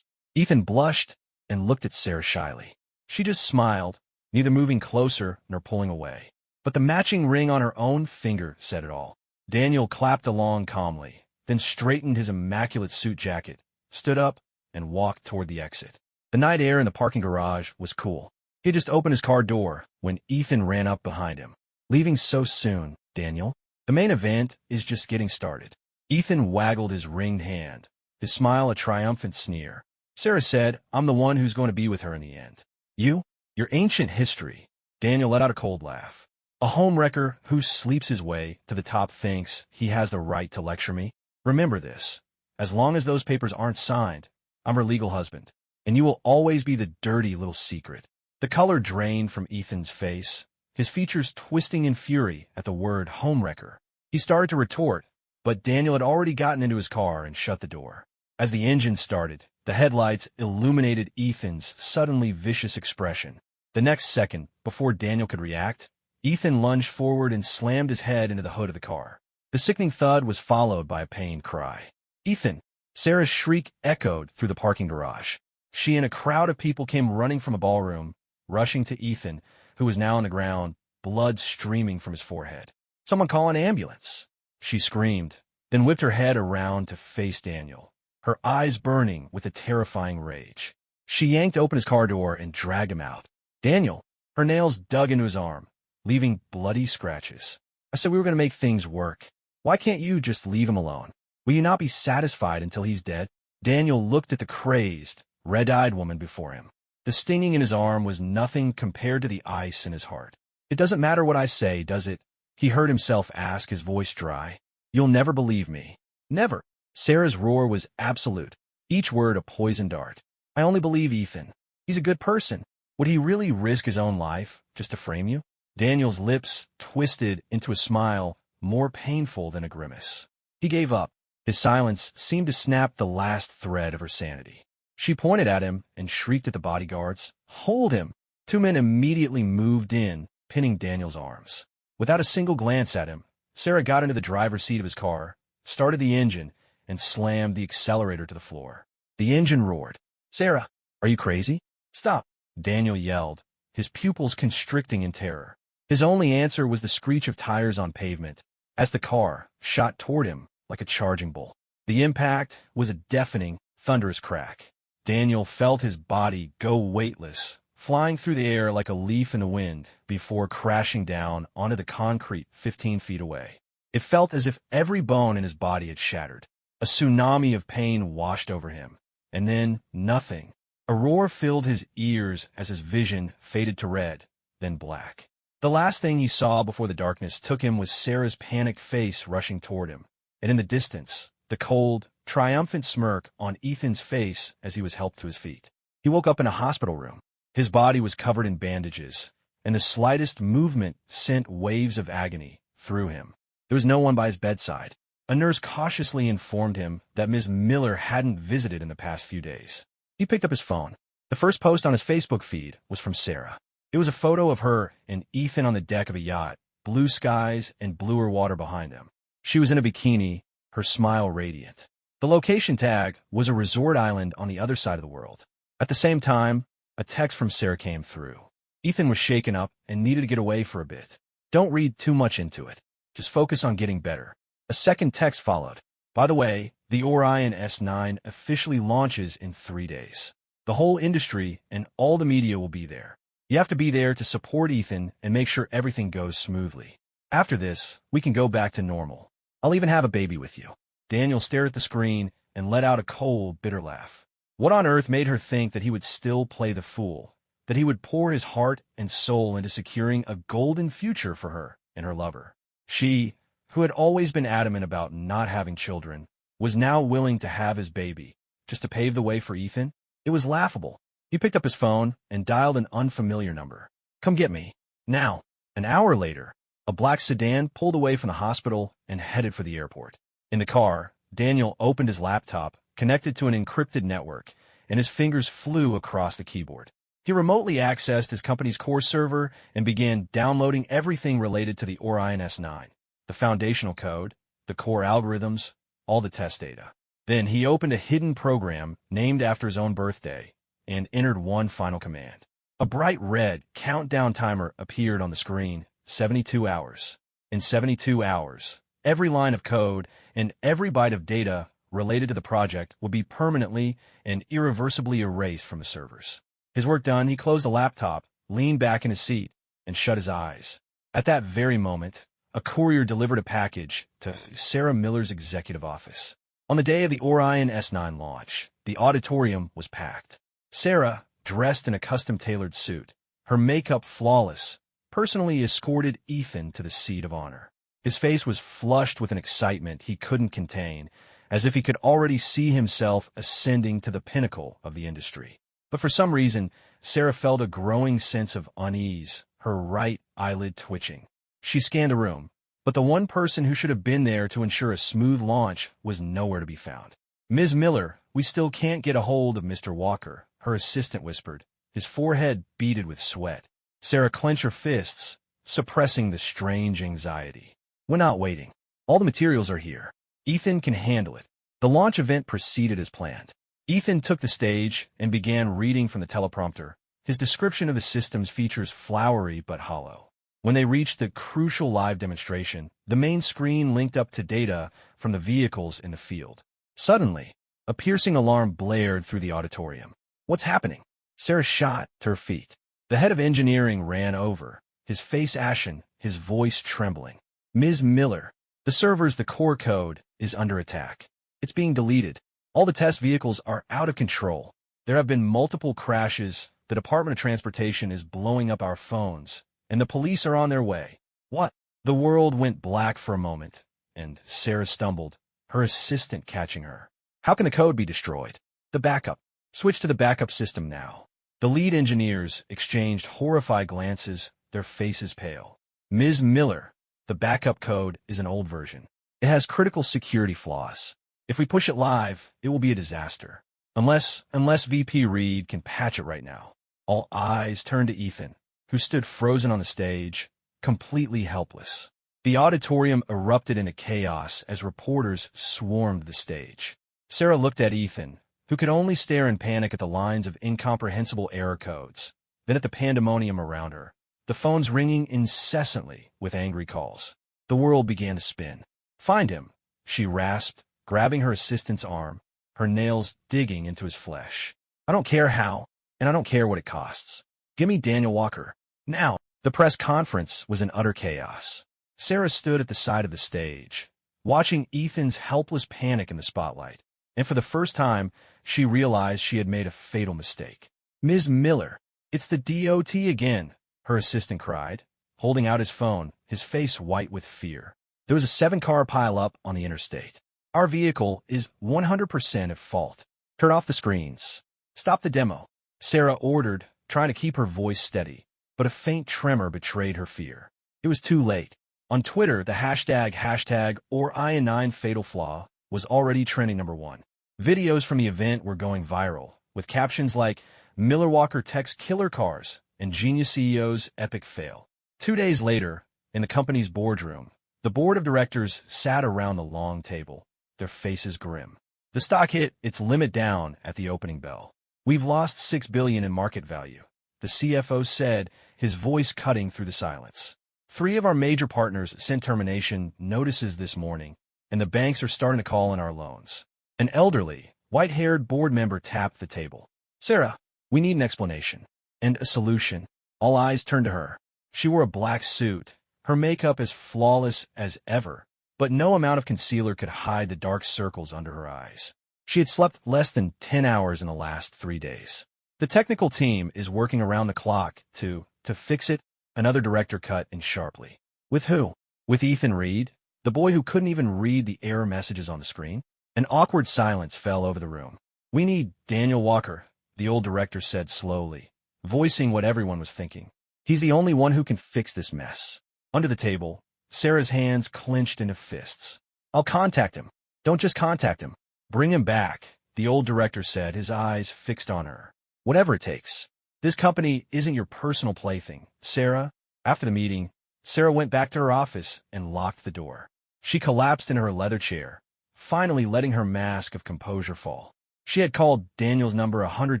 Ethan blushed and looked at Sarah shyly. She just smiled, neither moving closer nor pulling away. But the matching ring on her own finger said it all. Daniel clapped along calmly, then straightened his immaculate suit jacket, stood up, and walked toward the exit. The night air in the parking garage was cool. He had just opened his car door when Ethan ran up behind him. "Leaving so soon, Daniel? The main event is just getting started." Ethan waggled his ringed hand, his smile a triumphant sneer. "Sarah said I'm the one who's going to be with her in the end. You? Your ancient history." Daniel let out a cold laugh. "A homewrecker who sleeps his way to the top thinks he has the right to lecture me? Remember this. As long as those papers aren't signed, I'm her legal husband, and you will always be the dirty little secret." The color drained from Ethan's face, his features twisting in fury at the word homewrecker. He started to retort, but Daniel had already gotten into his car and shut the door. As the engine started, the headlights illuminated Ethan's suddenly vicious expression. The next second, before Daniel could react, Ethan lunged forward and slammed his head into the hood of the car. The sickening thud was followed by a pained cry. "Ethan!" Sarah's shriek echoed through the parking garage. She and a crowd of people came running from a ballroom, rushing to Ethan, who was now on the ground, blood streaming from his forehead. "Someone call an ambulance!" she screamed, then whipped her head around to face Daniel, her eyes burning with a terrifying rage. She yanked open his car door and dragged him out. "Daniel!" Her nails dug into his arm, leaving bloody scratches. "I said we were going to make things work. Why can't you just leave him alone? Will you not be satisfied until he's dead?" Daniel looked at the crazed, red-eyed woman before him. The stinging in his arm was nothing compared to the ice in his heart. "It doesn't matter what I say, does it?" He heard himself ask, his voice dry. "You'll never believe me." "Never." Sarah's roar was absolute, each word a poison dart. "I only believe Ethan. He's a good person. Would he really risk his own life just to frame you?" Daniel's lips twisted into a smile more painful than a grimace. He gave up. His silence seemed to snap the last thread of her sanity. She pointed at him and shrieked at the bodyguards, "Hold him!" Two men immediately moved in, pinning Daniel's arms. Without a single glance at him, Sarah got into the driver's seat of his car, started the engine, and slammed the accelerator to the floor. The engine roared. "Sarah, are you crazy? Stop!" Daniel yelled, his pupils constricting in terror. His only answer was the screech of tires on pavement, as the car shot toward him like a charging bull. The impact was a deafening, thunderous crack. Daniel felt his body go weightless, flying through the air like a leaf in the wind before crashing down onto the concrete 15 feet away. It felt as if every bone in his body had shattered. A tsunami of pain washed over him, and then nothing. A roar filled his ears as his vision faded to red, then black. The last thing he saw before the darkness took him was Sarah's panicked face rushing toward him, and in the distance, the cold, triumphant smirk on Ethan's face as he was helped to his feet. He woke up in a hospital room. His body was covered in bandages, and the slightest movement sent waves of agony through him. There was no one by his bedside. A nurse cautiously informed him that Ms. Miller hadn't visited in the past few days. He picked up his phone. The first post on his Facebook feed was from Sarah. It was a photo of her and Ethan on the deck of a yacht, blue skies and bluer water behind them. She was in a bikini, her smile radiant. The location tag was a resort island on the other side of the world. At the same time, a text from Sarah came through. Ethan was shaken up and needed to get away for a bit. Don't read too much into it. Just focus on getting better. A second text followed. By the way, the Orion S9 officially launches in 3 days. The whole industry and all the media will be there. You have to be there to support Ethan and make sure everything goes smoothly. After this, we can go back to normal. I'll even have a baby with you. Daniel stared at the screen and let out a cold, bitter laugh. What on earth made her think that he would still play the fool, that he would pour his heart and soul into securing a golden future for her and her lover? She, who had always been adamant about not having children, was now willing to have his baby, just to pave the way for Ethan? It was laughable. He picked up his phone and dialed an unfamiliar number. Come get me. Now. An hour later, a black sedan pulled away from the hospital and headed for the airport. In the car, Daniel opened his laptop, connected to an encrypted network, and his fingers flew across the keyboard. He remotely accessed his company's core server and began downloading everything related to the Orion S9, the foundational code, the core algorithms, all the test data. Then he opened a hidden program named after his own birthday and entered one final command. A bright red countdown timer appeared on the screen, 72 hours. In 72 hours, every line of code and every byte of data related to the project would be permanently and irreversibly erased from the servers. His work done, he closed the laptop, leaned back in his seat, and shut his eyes. At that very moment, a courier delivered a package to Sarah Miller's executive office. On the day of the Orion S9 launch, the auditorium was packed. Sarah, dressed in a custom-tailored suit, her makeup flawless, personally escorted Ethan to the seat of honor. His face was flushed with an excitement he couldn't contain, as if he could already see himself ascending to the pinnacle of the industry. But for some reason, Sarah felt a growing sense of unease, her right eyelid twitching. She scanned the room, but the one person who should have been there to ensure a smooth launch was nowhere to be found. Ms. Miller, we still can't get a hold of Mr. Walker, her assistant whispered, his forehead beaded with sweat. Sarah clenched her fists, suppressing the strange anxiety. We're not waiting. All the materials are here. Ethan can handle it. The launch event proceeded as planned. Ethan took the stage and began reading from the teleprompter, his description of the system's features flowery but hollow. When they reached the crucial live demonstration, the main screen linked up to data from the vehicles in the field. Suddenly, a piercing alarm blared through the auditorium. What's happening? Sarah shot to her feet. The head of engineering ran over, his face ashen, his voice trembling. Ms. Miller, the server's the core code is under attack. It's being deleted. All the test vehicles are out of control. There have been multiple crashes. The Department of Transportation is blowing up our phones, and the police are on their way. What? The world went black for a moment, and Sarah stumbled, her assistant catching her. How can the code be destroyed? The backup. Switch to the backup system now. The lead engineers exchanged horrified glances, their faces pale. Ms. Miller, the backup code is an old version. It has critical security flaws. If we push it live, it will be a disaster. Unless VP Reed can patch it right now. All eyes turned to Ethan, who stood frozen on the stage, completely helpless. The auditorium erupted into chaos as reporters swarmed the stage. Sarah looked at Ethan, who could only stare in panic at the lines of incomprehensible error codes, then at the pandemonium around her, the phones ringing incessantly with angry calls. The world began to spin. Find him, she rasped, grabbing her assistant's arm, her nails digging into his flesh. I don't care how, and I don't care what it costs. Give me Daniel Walker. Now. The press conference was in utter chaos. Sarah stood at the side of the stage, watching Ethan's helpless panic in the spotlight. and for the first time, she realized she had made a fatal mistake. "Ms. Miller, it's the DOT again," her assistant cried, holding out his phone, his face white with fear. There was a 7-car pileup on the interstate. "Our vehicle is 100% at fault. Turn off the screens. Stop the demo," Sarah ordered, trying to keep her voice steady, but a faint tremor betrayed her fear. It was too late. On Twitter, the hashtag or IN9 fatal flaw was already trending #1. Videos from the event were going viral, with captions like, "Miller Walker techs killer cars," and "Genius CEO's epic fail." 2 days later, in the company's boardroom, the board of directors sat around the long table, their faces grim. The stock hit its limit down at the opening bell. "We've lost $6 billion in market value," the CFO said, his voice cutting through the silence. "3 of our major partners sent termination notices this morning, and the banks are starting to call in our loans." An elderly, white-haired board member tapped the table. "Sarah, we need an explanation and a solution." All eyes turned to her. She wore a black suit, her makeup as flawless as ever, but no amount of concealer could hide the dark circles under her eyes. She had slept less than 10 hours in the last 3 days. "The technical team is working around the clock to fix it," another director cut in sharply. "With who?" "With Ethan Reed, the boy who couldn't even read the error messages on the screen." An awkward silence fell over the room. "We need Daniel Walker," the old director said slowly, voicing what everyone was thinking. "He's the only one who can fix this mess." Under the table, Sarah's hands clenched into fists. "I'll contact him." "Don't just contact him. Bring him back," the old director said, his eyes fixed on her. "Whatever it takes. This company isn't your personal plaything, Sarah." After the meeting, Sarah went back to her office and locked the door. She collapsed into her leather chair, finally letting her mask of composure fall. She had called Daniel's number 100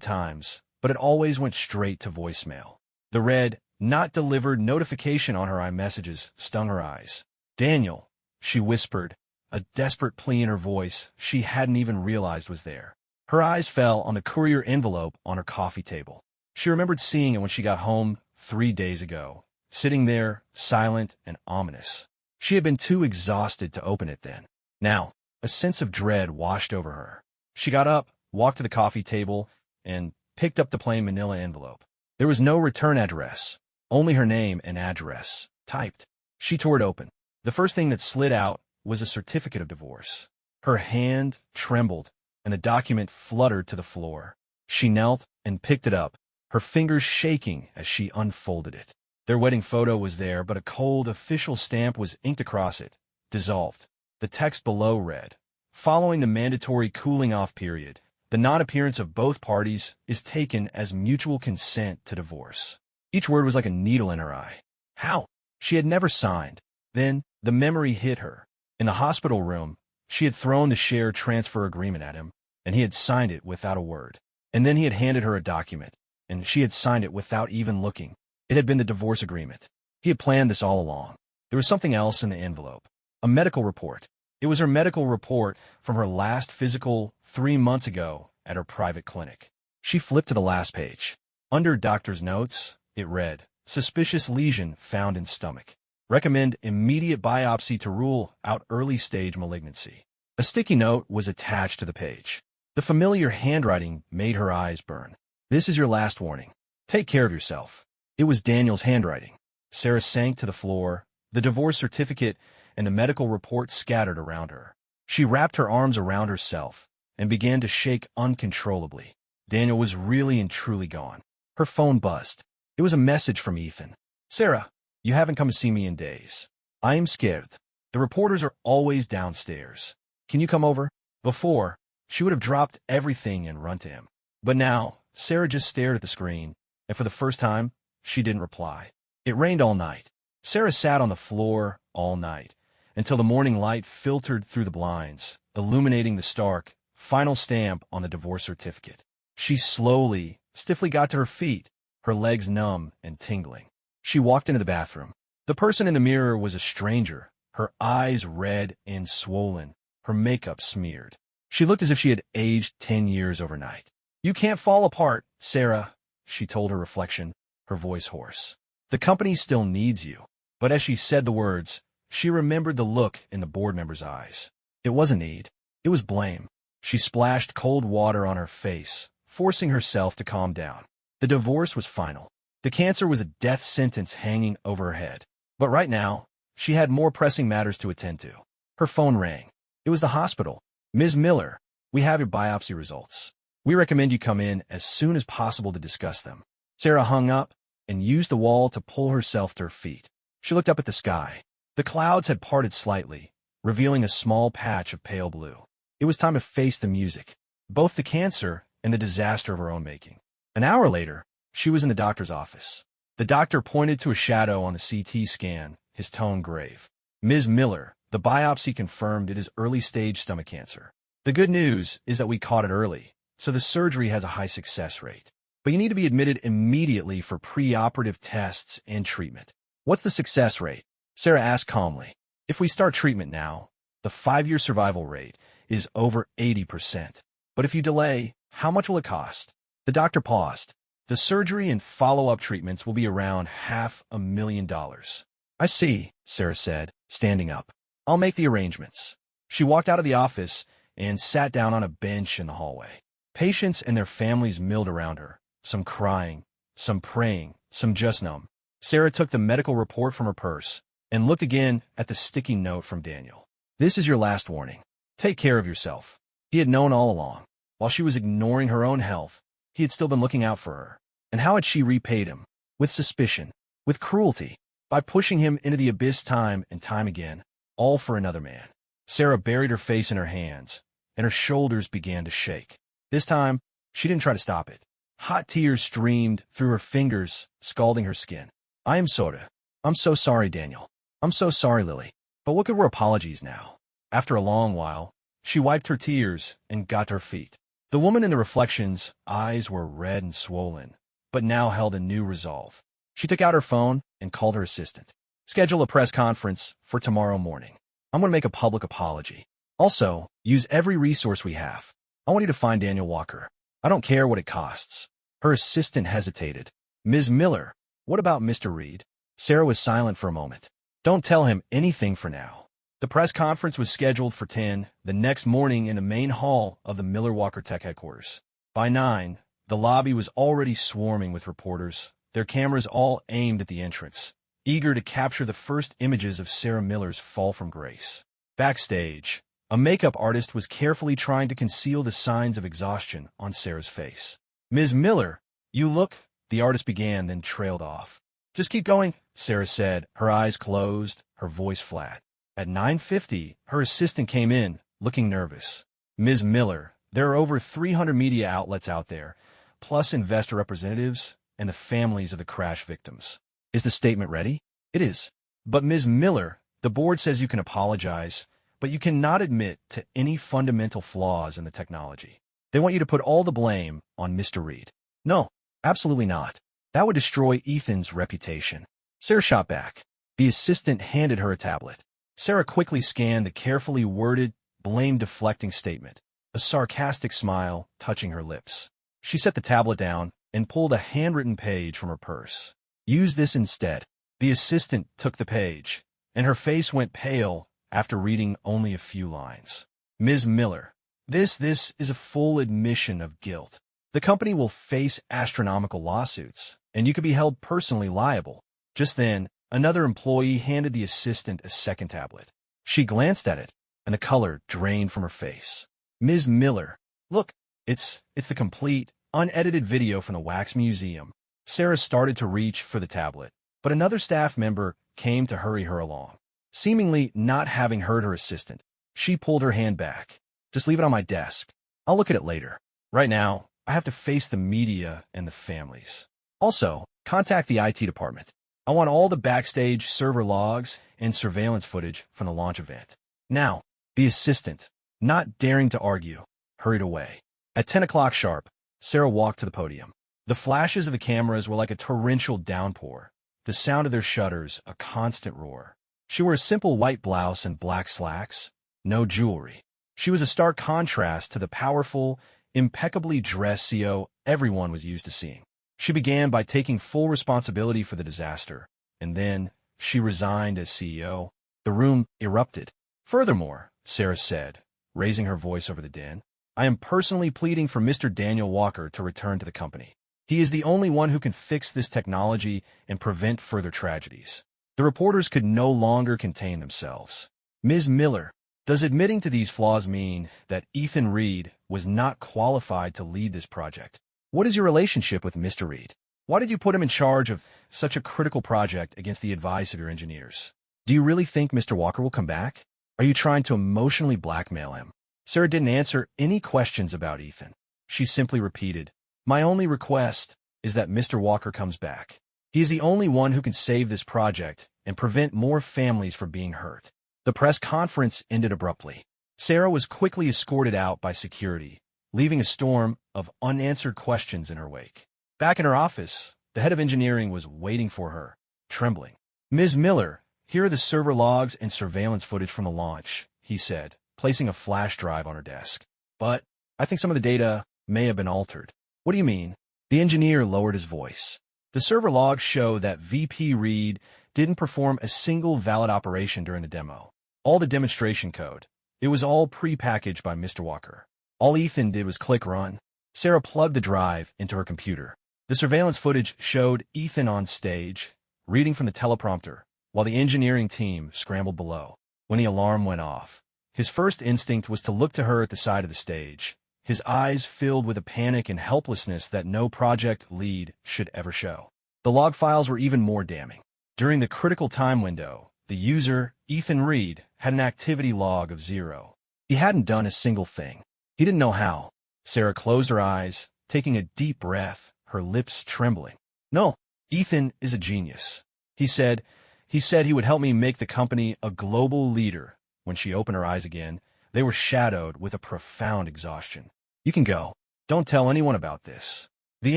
times, but it always went straight to voicemail. The red, "not delivered" notification on her iMessages stung her eyes. "Daniel," she whispered, a desperate plea in her voice she hadn't even realized was there. Her eyes fell on the courier envelope on her coffee table. She remembered seeing it when she got home 3 days ago, sitting there, silent and ominous. She had been too exhausted to open it then. Now, a sense of dread washed over her. She got up, walked to the coffee table, and picked up the plain manila envelope. There was no return address, only her name and address, typed. She tore it open. The first thing that slid out was a certificate of divorce. Her hand trembled, and the document fluttered to the floor. She knelt and picked it up, her fingers shaking as she unfolded it. Their wedding photo was there, but a cold official stamp was inked across it, dissolved. The text below read, "Following the mandatory cooling-off period, the non-appearance of both parties is taken as mutual consent to divorce." Each word was like a needle in her eye. How? She had never signed. Then the memory hit her. In the hospital room, she had thrown the share transfer agreement at him, and he had signed it without a word. And then he had handed her a document, and she had signed it without even looking. It had been the divorce agreement. He had planned this all along. There was something else in the envelope. A medical report. It was her medical report from her last physical 3 months ago at her private clinic. She flipped to the last page. Under doctor's notes, it read, "Suspicious lesion found in stomach. Recommend immediate biopsy to rule out early-stage malignancy." A sticky note was attached to the page. The familiar handwriting made her eyes burn. "This is your last warning. Take care of yourself." It was Daniel's handwriting. Sarah sank to the floor, the divorce certificate and the medical report scattered around her. She wrapped her arms around herself and began to shake uncontrollably. Daniel was really and truly gone. Her phone buzzed. It was a message from Ethan. "Sarah, you haven't come to see me in days. I am scared. The reporters are always downstairs. Can you come over?" Before, she would have dropped everything and run to him. But now, Sarah just stared at the screen, and for the first time, she didn't reply. It rained all night. Sarah sat on the floor all night, until the morning light filtered through the blinds, illuminating the stark, final stamp on the divorce certificate. She stiffly got to her feet, her legs numb and tingling. She walked into the bathroom. The person in the mirror was a stranger, her eyes red and swollen, her makeup smeared. She looked as if she had aged 10 years overnight. "You can't fall apart, Sarah," she told her reflection, her voice hoarse. "The company still needs you." But as she said the words, she remembered the look in the board member's eyes. It wasn't need. It was blame. She splashed cold water on her face, forcing herself to calm down. The divorce was final. The cancer was a death sentence hanging over her head. But right now, she had more pressing matters to attend to. Her phone rang. It was the hospital. "Ms. Miller, we have your biopsy results. We recommend you come in as soon as possible to discuss them." Sarah hung up and used the wall to pull herself to her feet. She looked up at the sky. The clouds had parted slightly, revealing a small patch of pale blue. It was time to face the music, both the cancer and the disaster of her own making. An hour later, she was in the doctor's office. The doctor pointed to a shadow on the CT scan, his tone grave. "Ms. Miller, the biopsy confirmed it is early-stage stomach cancer. The good news is that we caught it early, so the surgery has a high success rate. But you need to be admitted immediately for preoperative tests and treatment." "What's the success rate?" Sarah asked calmly. "If we start treatment now, the 5-year survival rate is over 80%. But if you delay, how much will it cost?" The doctor paused. "The surgery and follow-up treatments will be around $500,000. "I see," Sarah said, standing up. "I'll make the arrangements." She walked out of the office and sat down on a bench in the hallway. Patients and their families milled around her, some crying, some praying, some just numb. Sarah took the medical report from her purse and looked again at the sticky note from Daniel. "This is your last warning. Take care of yourself." He had known all along. While she was ignoring her own health, he had still been looking out for her. And how had she repaid him? With suspicion, with cruelty, by pushing him into the abyss time and time again, all for another man. Sarah buried her face in her hands, and her shoulders began to shake. This time, she didn't try to stop it. Hot tears streamed through her fingers, scalding her skin. "I'm so sorry, Daniel. I'm so sorry, Lily. But what good were apologies now?" After a long while, she wiped her tears and got to her feet. The woman in the reflection's eyes were red and swollen, but now held a new resolve. She took out her phone and called her assistant. "Schedule a press conference for tomorrow morning. I'm going to make a public apology. Also, use every resource we have. I want you to find Daniel Walker. I don't care what it costs." Her assistant hesitated. "Ms. Miller, what about Mr. Reed?" Sarah was silent for a moment. "Don't tell him anything for now." The press conference was scheduled for 10 the next morning in the main hall of the Miller Walker Tech headquarters. By 9, the lobby was already swarming with reporters, their cameras all aimed at the entrance, eager to capture the first images of Sarah Miller's fall from grace. Backstage, a makeup artist was carefully trying to conceal the signs of exhaustion on Sarah's face. "Ms. Miller, you look," the artist began, then trailed off. "Just keep going," Sarah said, her eyes closed, her voice flat. At 9:50, her assistant came in, looking nervous. "Ms. Miller, there are over 300 media outlets out there, plus investor representatives and the families of the crash victims. Is the statement ready?" "It is." "But Ms. Miller, the board says you can apologize, but you cannot admit to any fundamental flaws in the technology. They want you to put all the blame on Mr. Reed." "No, absolutely not. That would destroy Ethan's reputation." Sarah shot back. The assistant handed her a tablet. Sarah quickly scanned the carefully worded, blame-deflecting statement, a sarcastic smile touching her lips. She set the tablet down and pulled a handwritten page from her purse. "Use this instead." The assistant took the page, and her face went pale after reading only a few lines. "Ms. Miller, this is a full admission of guilt. The company will face astronomical lawsuits, and you could be held personally liable." Just then, another employee handed the assistant a second tablet. She glanced at it, and the color drained from her face. "Ms. Miller, look, it's the complete, unedited video from the Wax Museum." Sarah started to reach for the tablet, but another staff member came to hurry her along. Seemingly not having heard her assistant, she pulled her hand back. "Just leave it on my desk. I'll look at it later. Right now, I have to face the media and the families. Also, contact the IT department. I want all the backstage server logs and surveillance footage from the launch event." Now, the assistant, not daring to argue, hurried away. At 10 o'clock sharp, Sarah walked to the podium. The flashes of the cameras were like a torrential downpour, the sound of their shutters a constant roar. She wore a simple white blouse and black slacks, no jewelry. She was a stark contrast to the powerful, impeccably dressed CEO everyone was used to seeing. She began by taking full responsibility for the disaster, and then she resigned as CEO. The room erupted. "Furthermore," Sarah said, raising her voice over the din, I am personally pleading for Mr. Daniel Walker to return to the company. He is the only one who can fix this technology and prevent further tragedies. The reporters could no longer contain themselves. Ms. Miller, does admitting to these flaws mean that Ethan Reed was not qualified to lead this project? What is your relationship with Mr. Reed? Why did you put him in charge of such a critical project against the advice of your engineers? Do you really think Mr. Walker will come back? Are you trying to emotionally blackmail him? Sarah didn't answer any questions about Ethan. She simply repeated, "My only request is that Mr. Walker comes back. He is the only one who can save this project and prevent more families from being hurt." The press conference ended abruptly. Sarah was quickly escorted out by security, leaving a storm of unanswered questions in her wake. Back in her office, the head of engineering was waiting for her, trembling. "Ms. Miller, here are the server logs and surveillance footage from the launch," he said, placing a flash drive on her desk. "But I think some of the data may have been altered." "What do you mean?" The engineer lowered his voice. "The server logs show that VP Reed didn't perform a single valid operation during the demo. All the demonstration code, it was all pre-packaged by Mr. Walker. All Ethan did was click run." Sarah plugged the drive into her computer. The surveillance footage showed Ethan on stage, reading from the teleprompter, while the engineering team scrambled below. When the alarm went off, his first instinct was to look to her at the side of the stage, his eyes filled with a panic and helplessness that no project lead should ever show. The log files were even more damning. During the critical time window, the user, Ethan Reed, had an activity log of 0. He hadn't done a single thing. He didn't know how. Sarah closed her eyes, taking a deep breath, her lips trembling. "No, Ethan is a genius. He said he would help me make the company a global leader." When she opened her eyes again, they were shadowed with a profound exhaustion. "You can go. Don't tell anyone about this." The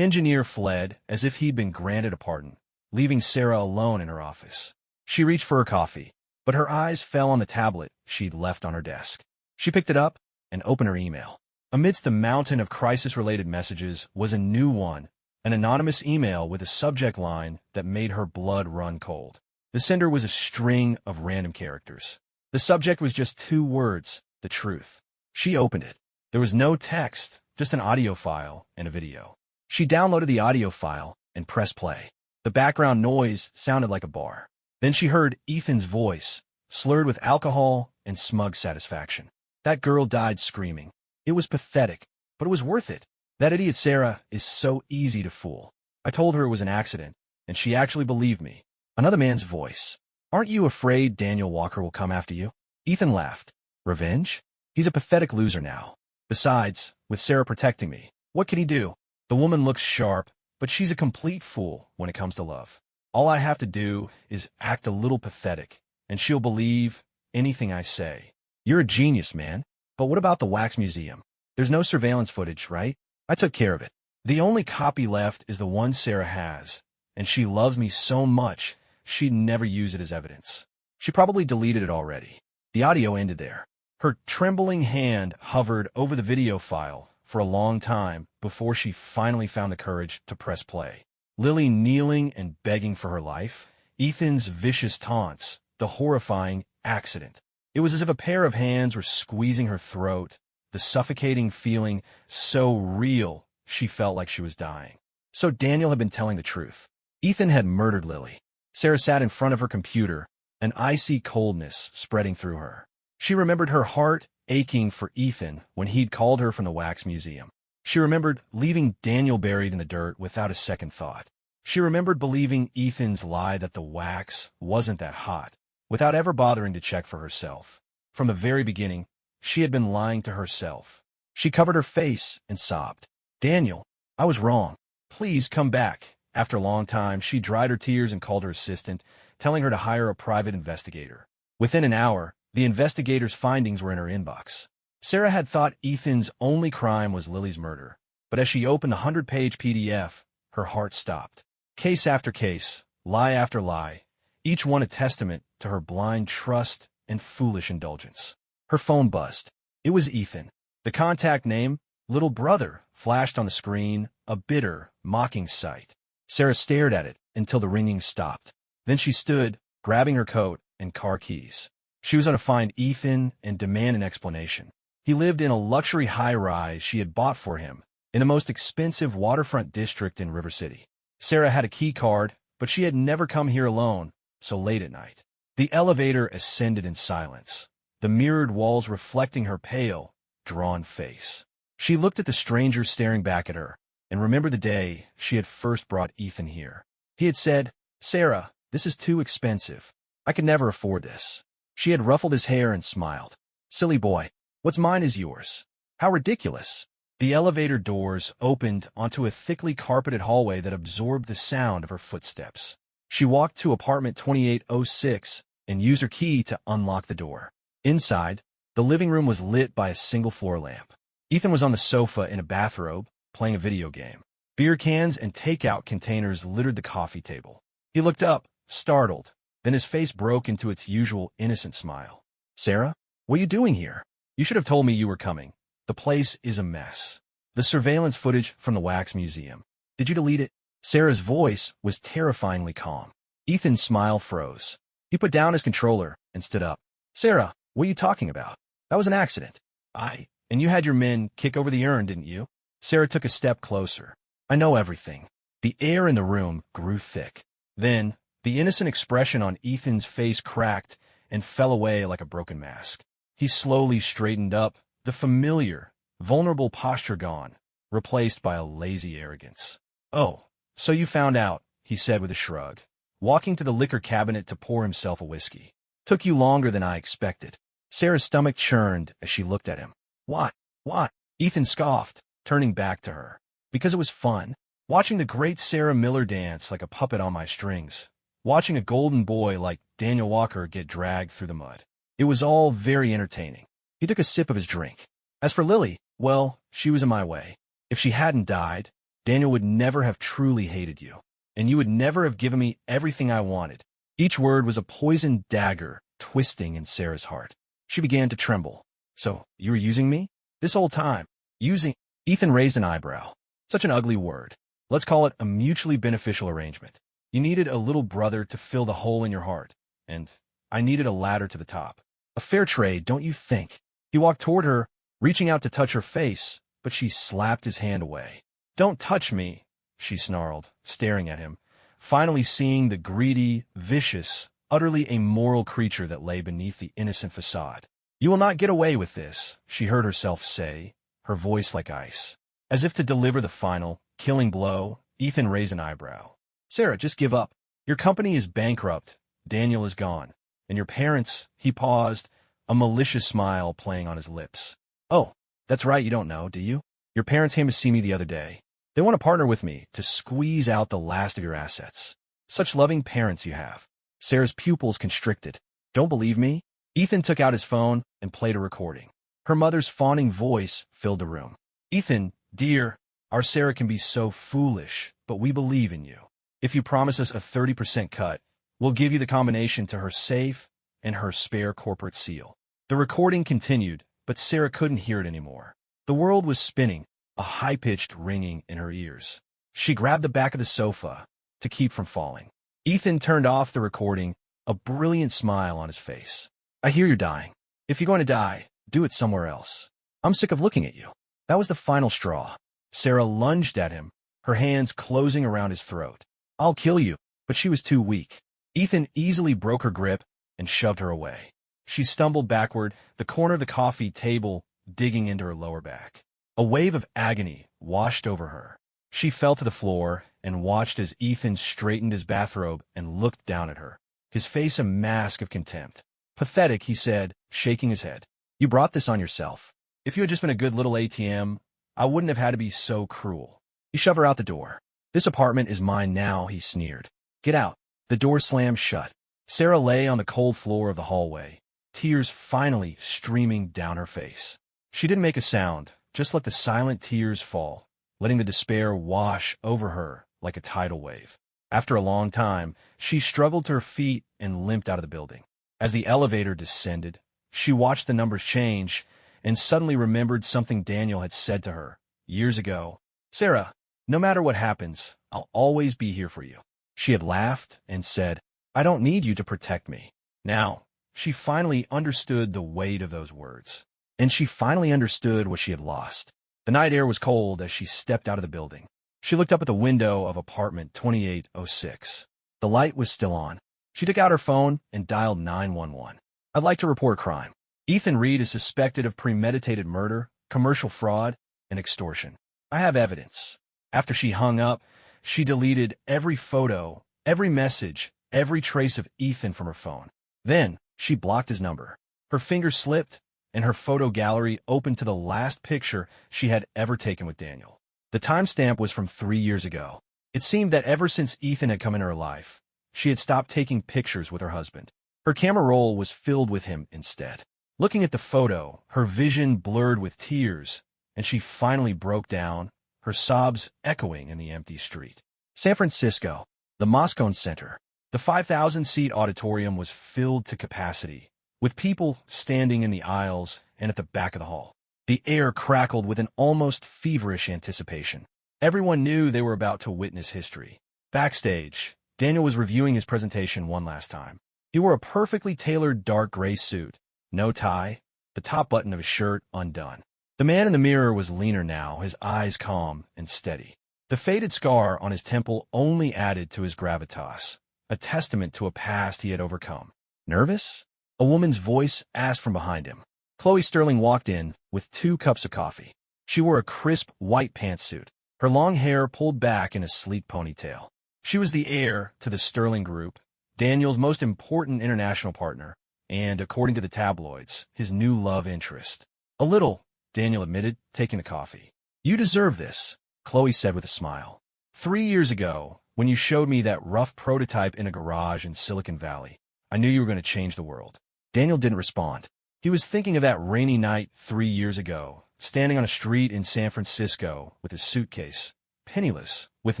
engineer fled as if he'd been granted a pardon, leaving Sarah alone in her office. She reached for her coffee, but her eyes fell on the tablet she'd left on her desk. She picked it up and opened her email. Amidst the mountain of crisis-related messages was a new one, an anonymous email with a subject line that made her blood run cold. The sender was a string of random characters. The subject was just 2 words, the truth. She opened it. There was no text, just an audio file and a video. She downloaded the audio file and pressed play. The background noise sounded like a bar. Then she heard Ethan's voice, slurred with alcohol and smug satisfaction. "That girl died screaming. It was pathetic, but it was worth it. That idiot Sarah is so easy to fool. I told her it was an accident, and she actually believed me." Another man's voice. "Aren't you afraid Daniel Walker will come after you?" Ethan laughed. "Revenge? He's a pathetic loser now. Besides, with Sarah protecting me, what can he do?" The woman looks sharp, but she's a complete fool when it comes to love. "All I have to do is act a little pathetic, and she'll believe anything I say." "You're a genius, man. But what about the wax museum? There's no surveillance footage, right? I took care of it. The only copy left is the one Sarah has, and she loves me so much she'd never use it as evidence. She probably deleted it already." The audio ended there. Her trembling hand hovered over the video file for a long time before she finally found the courage to press play. Lily kneeling and begging for her life, Ethan's vicious taunts, the horrifying accident. It was as if a pair of hands were squeezing her throat, the suffocating feeling so real she felt like she was dying. So Daniel had been telling the truth. Ethan had murdered Lily. Sarah sat in front of her computer, an icy coldness spreading through her. She remembered her heart aching for Ethan when he'd called her from the wax museum. She remembered leaving Daniel buried in the dirt without a second thought. She remembered believing Ethan's lie that the wax wasn't that hot, without ever bothering to check for herself. From the very beginning, she had been lying to herself. She covered her face and sobbed. "Daniel, I was wrong. Please come back." After a long time, she dried her tears and called her assistant, telling her to hire a private investigator. Within an hour, the investigator's findings were in her inbox. Sarah had thought Ethan's only crime was Lily's murder, but as she opened the 100-page PDF, her heart stopped. Case after case, lie after lie, each one a testament to her blind trust and foolish indulgence. Her phone buzzed. It was Ethan. The contact name, Little Brother, flashed on the screen, a bitter, mocking sight. Sarah stared at it until the ringing stopped. Then she stood, grabbing her coat and car keys. She was going to find Ethan and demand an explanation. He lived in a luxury high-rise she had bought for him in the most expensive waterfront district in River City. Sarah had a key card, but she had never come here alone, so late at night. The elevator ascended in silence, the mirrored walls reflecting her pale, drawn face. She looked at the stranger staring back at her, and remembered the day she had first brought Ethan here. He had said, "Sarah, this is too expensive. I could never afford this." She had ruffled his hair and smiled. "Silly boy, what's mine is yours. How ridiculous." The elevator doors opened onto a thickly carpeted hallway that absorbed the sound of her footsteps. She walked to apartment 2806 and used her key to unlock the door. Inside, the living room was lit by a single floor lamp. Ethan was on the sofa in a bathrobe, playing a video game. Beer cans and takeout containers littered the coffee table. He looked up, startled. Then his face broke into its usual innocent smile. "Sarah, what are you doing here? You should have told me you were coming. The place is a mess. The surveillance footage from the Wax Museum. Did you delete it?" Sarah's voice was terrifyingly calm. Ethan's smile froze. He put down his controller and stood up. "Sarah, what are you talking about? That was an accident. And you had your men kick over the urn, didn't you?" Sarah took a step closer. "I know everything." The air in the room grew thick. Then, the innocent expression on Ethan's face cracked and fell away like a broken mask. He slowly straightened up, the familiar, vulnerable posture gone, replaced by a lazy arrogance. "Oh, so you found out," he said with a shrug, walking to the liquor cabinet to pour himself a whiskey. "Took you longer than I expected." Sarah's stomach churned as she looked at him. "Why? Why?" Ethan scoffed, turning back to her. "Because it was fun. Watching the great Sarah Miller dance like a puppet on my strings. Watching a golden boy like Daniel Walker get dragged through the mud. It was all very entertaining." He took a sip of his drink. "As for Lily, well, she was in my way. If she hadn't died, Daniel would never have truly hated you, and you would never have given me everything I wanted." Each word was a poisoned dagger twisting in Sarah's heart. She began to tremble. "So, you were using me? This whole time? Using—" Ethan raised an eyebrow. "Such an ugly word. Let's call it a mutually beneficial arrangement. You needed a little brother to fill the hole in your heart, and I needed a ladder to the top. A fair trade, don't you think?" He walked toward her, reaching out to touch her face, but she slapped his hand away. "Don't touch me," she snarled, staring at him, finally seeing the greedy, vicious, utterly amoral creature that lay beneath the innocent facade. "You will not get away with this," she heard herself say, her voice like ice. As if to deliver the final, killing blow, Ethan raised an eyebrow. "Sarah, just give up. Your company is bankrupt, Daniel is gone, and your parents—" He paused, a malicious smile playing on his lips. "Oh, that's right, you don't know, do you? Your parents came to see me the other day. They want to partner with me to squeeze out the last of your assets. Such loving parents you have." Sarah's pupils constricted. "Don't believe me?" Ethan took out his phone and played a recording. Her mother's fawning voice filled the room. "Ethan, dear, our Sarah can be so foolish, but we believe in you. If you promise us a 30% cut, we'll give you the combination to her safe and her spare corporate seal." The recording continued, but Sarah couldn't hear it anymore. The world was spinning, a high-pitched ringing in her ears. She grabbed the back of the sofa to keep from falling. Ethan turned off the recording, a brilliant smile on his face. "I hear you're dying. If you're going to die, do it somewhere else. I'm sick of looking at you." That was the final straw. Sarah lunged at him, her hands closing around his throat. "I'll kill you," but she was too weak. Ethan easily broke her grip and shoved her away. She stumbled backward, the corner of the coffee table digging into her lower back. A wave of agony washed over her. She fell to the floor and watched as Ethan straightened his bathrobe and looked down at her, his face a mask of contempt. "Pathetic," he said, shaking his head. "You brought this on yourself. If you had just been a good little ATM, I wouldn't have had to be so cruel." He shoved her out the door. "This apartment is mine now," he sneered. "Get out." The door slammed shut. Sarah lay on the cold floor of the hallway, tears finally streaming down her face. She didn't make a sound, just let the silent tears fall, letting the despair wash over her like a tidal wave. After a long time, she struggled to her feet and limped out of the building. As the elevator descended, she watched the numbers change and suddenly remembered something Daniel had said to her years ago. "Sarah, no matter what happens, I'll always be here for you." She had laughed and said, "I don't need you to protect me." Now, she finally understood the weight of those words. and she finally understood what she had lost. The night air was cold as she stepped out of the building. She looked up at the window of apartment 2806. The light was still on. She took out her phone and dialed 911. "I'd like to report a crime. Ethan Reed is suspected of premeditated murder, commercial fraud, and extortion. I have evidence." After she hung up, she deleted every photo, every message, every trace of Ethan from her phone. Then, she blocked his number. Her fingers slipped, and her photo gallery opened to the last picture she had ever taken with Daniel. The timestamp was from 3 years ago. It seemed that ever since Ethan had come into her life, she had stopped taking pictures with her husband. Her camera roll was filled with him instead. Looking at the photo, her vision blurred with tears, and she finally broke down, her sobs echoing in the empty street. San Francisco, the Moscone Center. The 5,000-seat auditorium was filled to capacity, with people standing in the aisles and at the back of the hall. The air crackled with an almost feverish anticipation. Everyone knew they were about to witness history. Backstage, Daniel was reviewing his presentation one last time. He wore a perfectly tailored dark gray suit, no tie, the top button of his shirt undone. The man in the mirror was leaner now, his eyes calm and steady. The faded scar on his temple only added to his gravitas, a testament to a past he had overcome. "Nervous?" a woman's voice asked from behind him. Chloe Sterling walked in with 2 cups of coffee. She wore a crisp white pantsuit, her long hair pulled back in a sleek ponytail. She was the heir to the Sterling Group, Daniel's most important international partner, and, according to the tabloids, his new love interest. "A little," Daniel admitted, taking the coffee. "You deserve this," Chloe said with a smile. 3 years ago, when you showed me that rough prototype in a garage in Silicon Valley, I knew you were going to change the world." Daniel didn't respond. He was thinking of that rainy night 3 years ago, standing on a street in San Francisco with his suitcase, penniless, with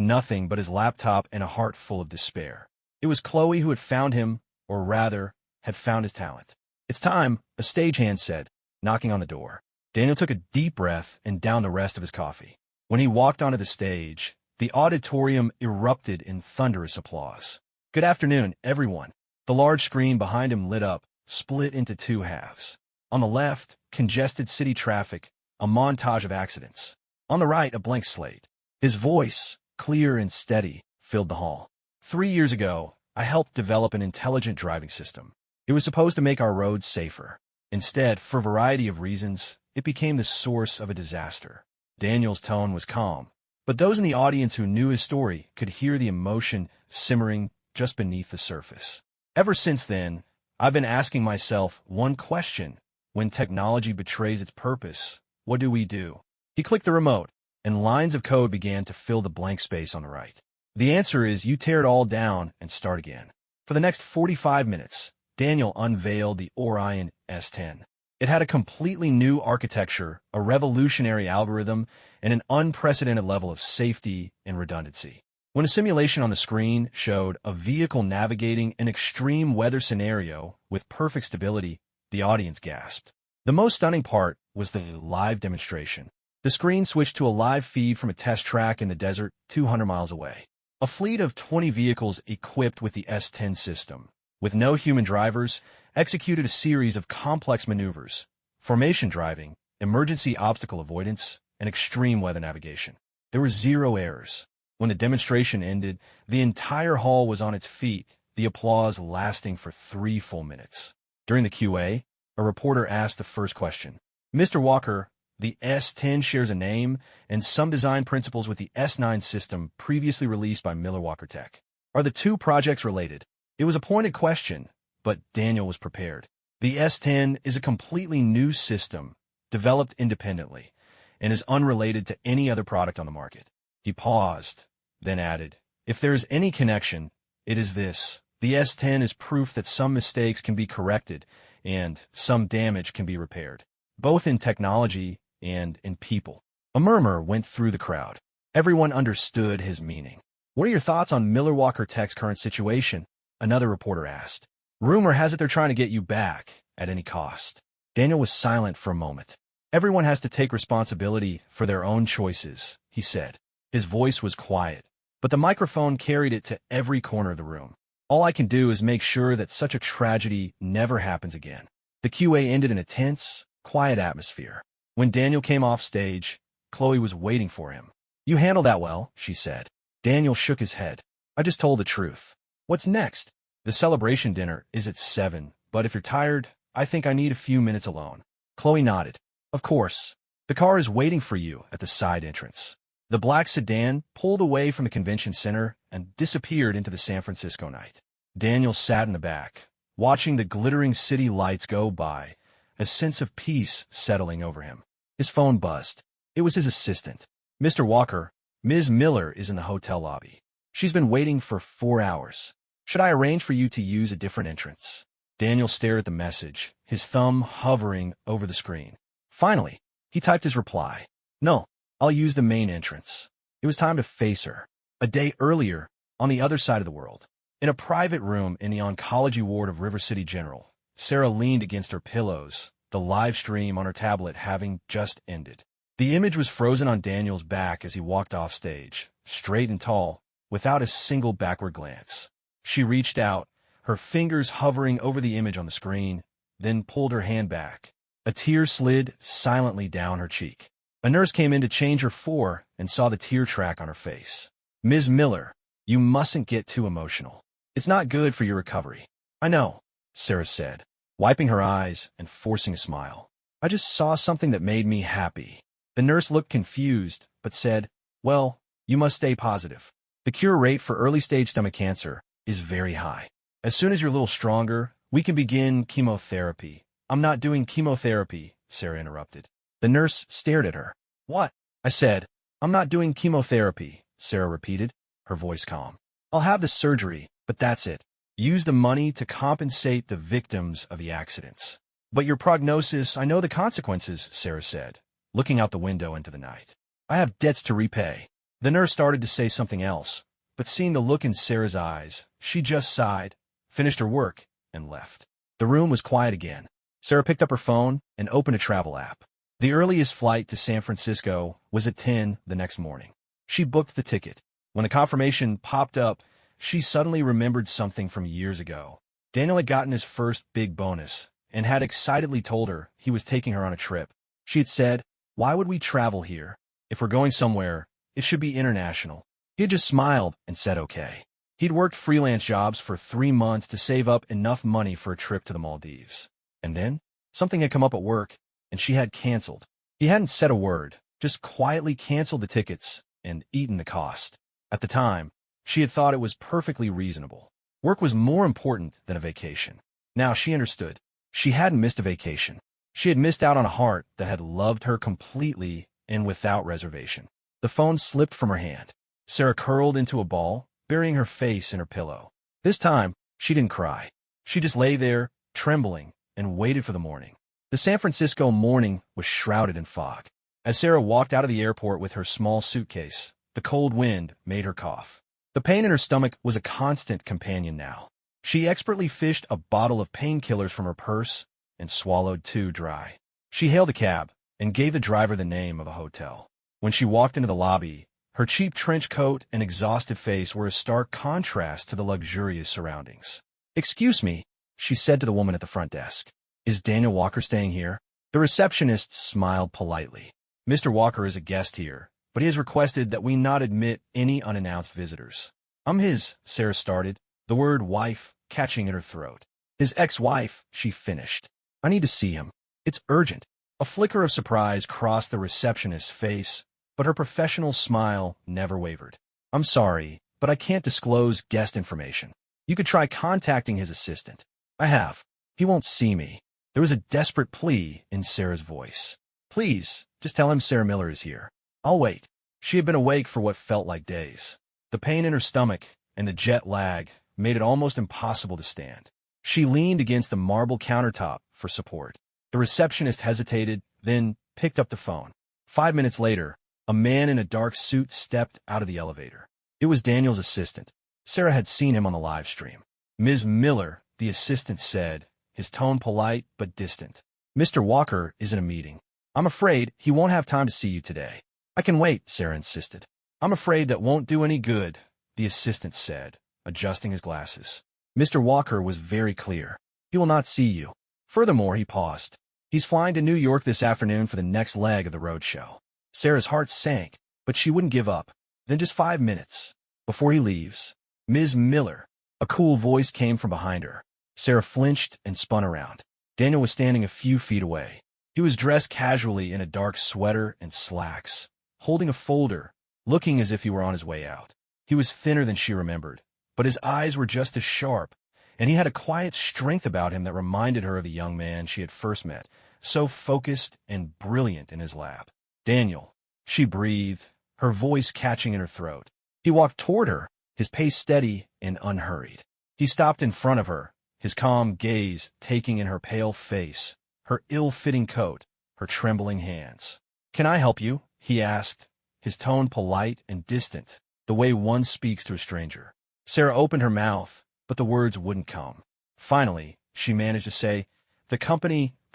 nothing but his laptop and a heart full of despair. It was Chloe who had found him, or rather, had found his talent. "It's time," a stagehand said, knocking on the door. Daniel took a deep breath and downed the rest of his coffee. When he walked onto the stage, the auditorium erupted in thunderous applause. "Good afternoon, everyone." The large screen behind him lit up, split into 2 halves. On the left, congested city traffic, a montage of accidents. On the right, a blank slate. His voice, clear and steady, filled the hall. 3 years ago, I helped develop an intelligent driving system. It was supposed to make our roads safer. Instead, for a variety of reasons, it became the source of a disaster." Daniel's tone was calm, but those in the audience who knew his story could hear the emotion simmering just beneath the surface. "Ever since then, I've been asking myself one question. When technology betrays its purpose, what do we do?" He clicked the remote, and lines of code began to fill the blank space on the right. "The answer is you tear it all down and start again." For the next 45 minutes, Daniel unveiled the Orion S10. It had a completely new architecture, a revolutionary algorithm, and an unprecedented level of safety and redundancy. When a simulation on the screen showed a vehicle navigating an extreme weather scenario with perfect stability, the audience gasped. The most stunning part was the live demonstration. The screen switched to a live feed from a test track in the desert 200 miles away. A fleet of 20 vehicles equipped with the S10 system, with no human drivers, executed a series of complex maneuvers: formation driving, emergency obstacle avoidance, and extreme weather navigation. There were 0 errors. When the demonstration ended, the entire hall was on its feet, the applause lasting for 3 full minutes. During the QA, a reporter asked the first question. "Mr. Walker, the S10 shares a name and some design principles with the S9 system previously released by Miller Walker Tech. Are the 2 projects related?" It was a pointed question, but Daniel was prepared. The S10 is a completely new system, developed independently, and is unrelated to any other product on the market. He paused, then added, "If there is any connection, it is this. The S10 is proof that some mistakes can be corrected and some damage can be repaired, both in technology and in people." A murmur went through the crowd. Everyone understood his meaning. "What are your thoughts on Miller Walker Tech's current situation?" another reporter asked. "Rumor has it they're trying to get you back at any cost." Daniel was silent for a moment. "Everyone has to take responsibility for their own choices," he said. His voice was quiet, but the microphone carried it to every corner of the room. "All I can do is make sure that such a tragedy never happens again." The QA ended in a tense, quiet atmosphere. When Daniel came off stage, Chloe was waiting for him. "You handled that well," she said. Daniel shook his head. "I just told the truth." "What's next?" "The celebration dinner is at 7, but if you're tired, I think I need a few minutes alone." Chloe nodded. "Of course. The car is waiting for you at the side entrance." The black sedan pulled away from the convention center and disappeared into the San Francisco night. Daniel sat in the back, watching the glittering city lights go by, a sense of peace settling over him. His phone buzzed. It was his assistant. "Mr. Walker, Ms. Miller is in the hotel lobby. She's been waiting for 4 hours. Should I arrange for you to use a different entrance?" Daniel stared at the message, his thumb hovering over the screen. Finally, he typed his reply. "No, I'll use the main entrance." It was time to face her. A day earlier, on the other side of the world, in a private room in the oncology ward of River City General, Sarah leaned against her pillows, the live stream on her tablet having just ended. The image was frozen on Daniel's back as he walked off stage, straight and tall, without a single backward glance. She reached out, her fingers hovering over the image on the screen, then pulled her hand back. A tear slid silently down her cheek. A nurse came in to change her for and saw the tear track on her face. "Ms. Miller, you mustn't get too emotional. It's not good for your recovery." "I know," Sarah said, wiping her eyes and forcing a smile. "I just saw something that made me happy." The nurse looked confused, but said, "Well, you must stay positive. The cure rate for early-stage stomach cancer is very high. As soon as you're a little stronger, we can begin chemotherapy." "I'm not doing chemotherapy," Sarah interrupted. The nurse stared at her. "What?" "I said, I'm not doing chemotherapy," Sarah repeated, her voice calm. "I'll have the surgery, but that's it. Use the money to compensate the victims of the accidents." "But your prognosis, I know the consequences," Sarah said, looking out the window into the night. "I have debts to repay." The nurse started to say something else, but seeing the look in Sarah's eyes, she just sighed, finished her work, and left. The room was quiet again. Sarah picked up her phone and opened a travel app. The earliest flight to San Francisco was at 10 the next morning. She booked the ticket. When the confirmation popped up, she suddenly remembered something from years ago. Daniel had gotten his first big bonus and had excitedly told her he was taking her on a trip. She had said, "Why would we travel here? If we're going somewhere, it should be international." He had just smiled and said okay. He'd worked freelance jobs for 3 months to save up enough money for a trip to the Maldives. And then, something had come up at work, and she had canceled. He hadn't said a word, just quietly canceled the tickets and eaten the cost. At the time, she had thought it was perfectly reasonable. Work was more important than a vacation. Now she understood. She hadn't missed a vacation. She had missed out on a heart that had loved her completely and without reservation. The phone slipped from her hand. Sarah curled into a ball, burying her face in her pillow. This time, she didn't cry. She just lay there, trembling, and waited for the morning. The San Francisco morning was shrouded in fog. As Sarah walked out of the airport with her small suitcase, the cold wind made her cough. The pain in her stomach was a constant companion now. She expertly fished a bottle of painkillers from her purse and swallowed 2 dry. She hailed a cab and gave the driver the name of a hotel. When she walked into the lobby, her cheap trench coat and exhausted face were a stark contrast to the luxurious surroundings. "Excuse me," she said to the woman at the front desk. "Is Daniel Walker staying here?" The receptionist smiled politely. "Mr. Walker is a guest here, but he has requested that we not admit any unannounced visitors." "I'm his," Sarah started, the word wife catching in her throat. "His ex-wife," she finished. "I need to see him. It's urgent." A flicker of surprise crossed the receptionist's face, but her professional smile never wavered. "I'm sorry, but I can't disclose guest information. You could try contacting his assistant." "I have. He won't see me." There was a desperate plea in Sarah's voice. "Please, just tell him Sarah Miller is here. I'll wait." She had been awake for what felt like days. The pain in her stomach and the jet lag made it almost impossible to stand. She leaned against the marble countertop for support. The receptionist hesitated, then picked up the phone. 5 minutes later, a man in a dark suit stepped out of the elevator. It was Daniel's assistant. Sarah had seen him on the live stream. "Ms. Miller," the assistant said, his tone polite but distant. "Mr. Walker is in a meeting. I'm afraid he won't have time to see you today." "I can wait," Sarah insisted. "I'm afraid that won't do any good," the assistant said, adjusting his glasses. "Mr. Walker was very clear. He will not see you." Furthermore, he paused. He's flying to New York this afternoon for the next leg of the road show. Sarah's heart sank, but she wouldn't give up. Then just 5 minutes before he leaves, Ms. Miller, a cool voice came from behind her. Sarah flinched and spun around. Daniel was standing a few feet away. He was dressed casually in a dark sweater and slacks, holding a folder, looking as if he were on his way out. He was thinner than she remembered, but his eyes were just as sharp, and he had a quiet strength about him that reminded her of the young man she had first met, so focused and brilliant in his lap. Daniel, she breathed, her voice catching in her throat. He walked toward her, his pace steady and unhurried. He stopped in front of her, his calm gaze taking in her pale face, her ill-fitting coat, her trembling hands. "Can I help you?" he asked, his tone polite and distant, the way one speaks to a stranger. Sarah opened her mouth, but the words wouldn't come. Finally, she managed to say, The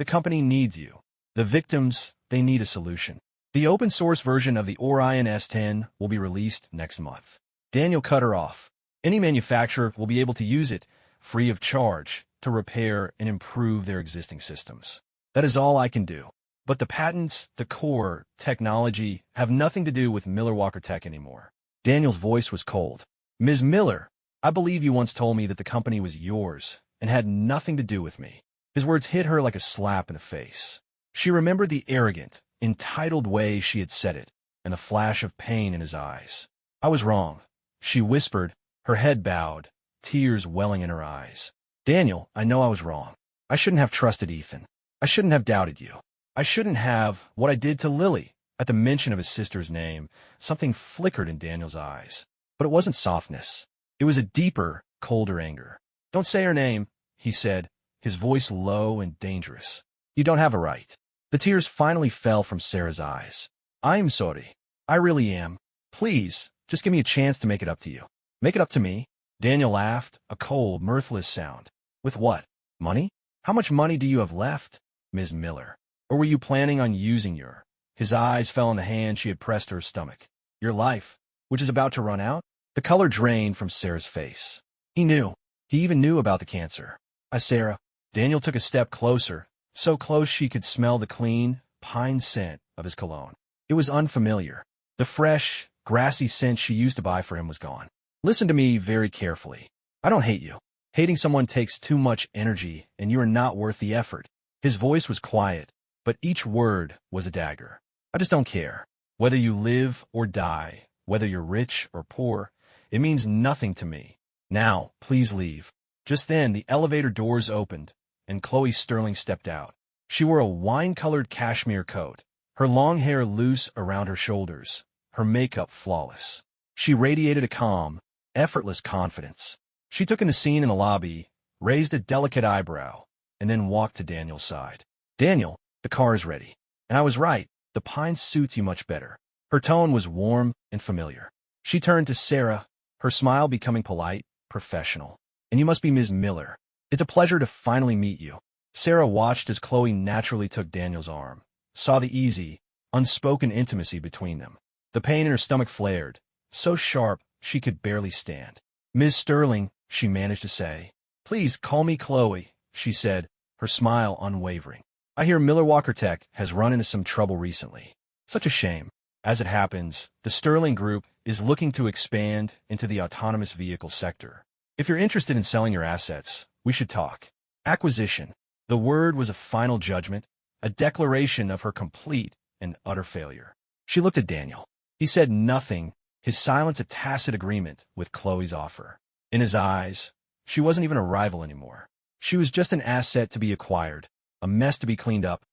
company needs you. The victims, they need a solution. The open-source version of the Orion S10 will be released next month." Daniel cut her off. "Any manufacturer will be able to use it, free of charge, to repair and improve their existing systems. That is all I can do. But the patents, the core, technology, have nothing to do with Miller Walker Tech anymore." Daniel's voice was cold. "Ms. Miller, I believe you once told me that the company was yours and had nothing to do with me." His words hit her like a slap in the face. She remembered the arrogant, entitled way she had said it, and the flash of pain in his eyes. "I was wrong," she whispered, her head bowed, tears welling in her eyes. "Daniel, I know I was wrong. I shouldn't have trusted Ethan. I shouldn't have doubted you. I shouldn't have what I did to Lily." At the mention of his sister's name, something flickered in Daniel's eyes. But it wasn't softness. It was a deeper, colder anger. "Don't say her name," he said, his voice low and dangerous. "You don't have a right." The tears finally fell from Sarah's eyes. "I'm sorry. I really am. Please, just give me a chance to make it up to you." "Make it up to me?" Daniel laughed, a cold, mirthless sound. "With what? Money? How much money do you have left, Ms. Miller? Or were you planning on using your—" His eyes fell on the hand she had pressed to her stomach. "Your life, which is about to run out?" The color drained from Sarah's face. He knew. He even knew about the cancer. Sarah." Daniel took a step closer, so close she could smell the clean, pine scent of his cologne. It was unfamiliar. The fresh, grassy scent she used to buy for him was gone. "Listen to me very carefully. I don't hate you. Hating someone takes too much energy, and you are not worth the effort." His voice was quiet, but each word was a dagger. "I just don't care. Whether you live or die, whether you're rich or poor, it means nothing to me. Now, please leave." Just then, the elevator doors opened, and Chloe Sterling stepped out. She wore a wine-colored cashmere coat, her long hair loose around her shoulders, her makeup flawless. She radiated a calm, effortless confidence. She took in the scene in the lobby, raised a delicate eyebrow, and then walked to Daniel's side. "Daniel, the car is ready. And I was right. The pine suits you much better." Her tone was warm and familiar. She turned to Sarah, her smile becoming polite, professional. "And you must be Ms. Miller. It's a pleasure to finally meet you." Sarah watched as Chloe naturally took Daniel's arm, saw the easy, unspoken intimacy between them. The pain in her stomach flared, so sharp she could barely stand. "Ms. Sterling," she managed to say. "Please call me Chloe," she said, her smile unwavering. "I hear Miller Walker Tech has run into some trouble recently. Such a shame. As it happens, the Sterling Group is looking to expand into the autonomous vehicle sector. If you're interested in selling your assets, we should talk." Acquisition. The word was a final judgment, a declaration of her complete and utter failure. She looked at Daniel. He said nothing, his silence a tacit agreement with Chloe's offer. In his eyes, she wasn't even a rival anymore. She was just an asset to be acquired, a mess to be cleaned up.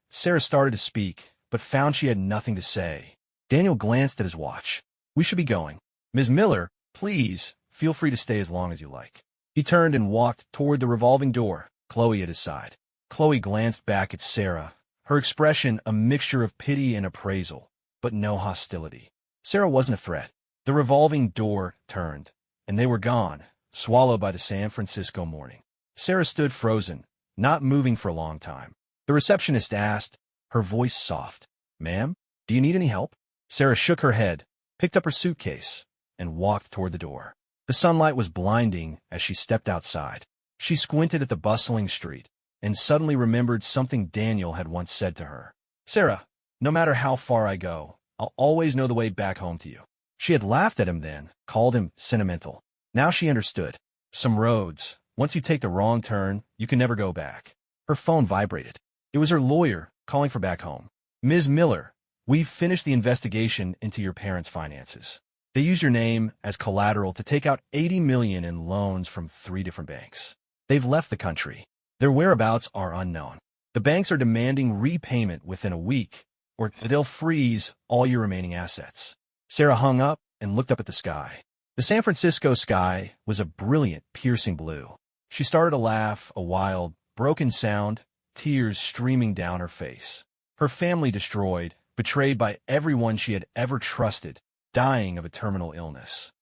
Sarah started to speak, but found she had nothing to say. Daniel glanced at his watch. "We should be going. Ms. Miller, please, feel free to stay as long as you like." He turned and walked toward the revolving door, Chloe at his side. Chloe glanced back at Sarah, her expression a mixture of pity and appraisal, but no hostility. Sarah wasn't a threat. The revolving door turned, and they were gone, swallowed by the San Francisco morning. Sarah stood frozen, not moving for a long time. The receptionist asked, her voice soft, "Ma'am, do you need any help?" Sarah shook her head, picked up her suitcase, and walked toward the door. The sunlight was blinding as she stepped outside. She squinted at the bustling street, and suddenly remembered something Daniel had once said to her. "Sarah, no matter how far I go, I'll always know the way back home to you." She had laughed at him then, called him sentimental. Now she understood. Some roads, once you take the wrong turn, you can never go back. Her phone vibrated. It was her lawyer calling for back home. "Ms. Miller, we've finished the investigation into your parents' finances. They used your name as collateral to take out $80 million in loans from 3 different banks. They've left the country. Their whereabouts are unknown. The banks are demanding repayment within a week, or they'll freeze all your remaining assets." Sarah hung up and looked up at the sky. The San Francisco sky was a brilliant, piercing blue. She started to laugh, a wild, broken sound, tears streaming down her face. Her family destroyed, betrayed by everyone she had ever trusted, dying of a terminal illness.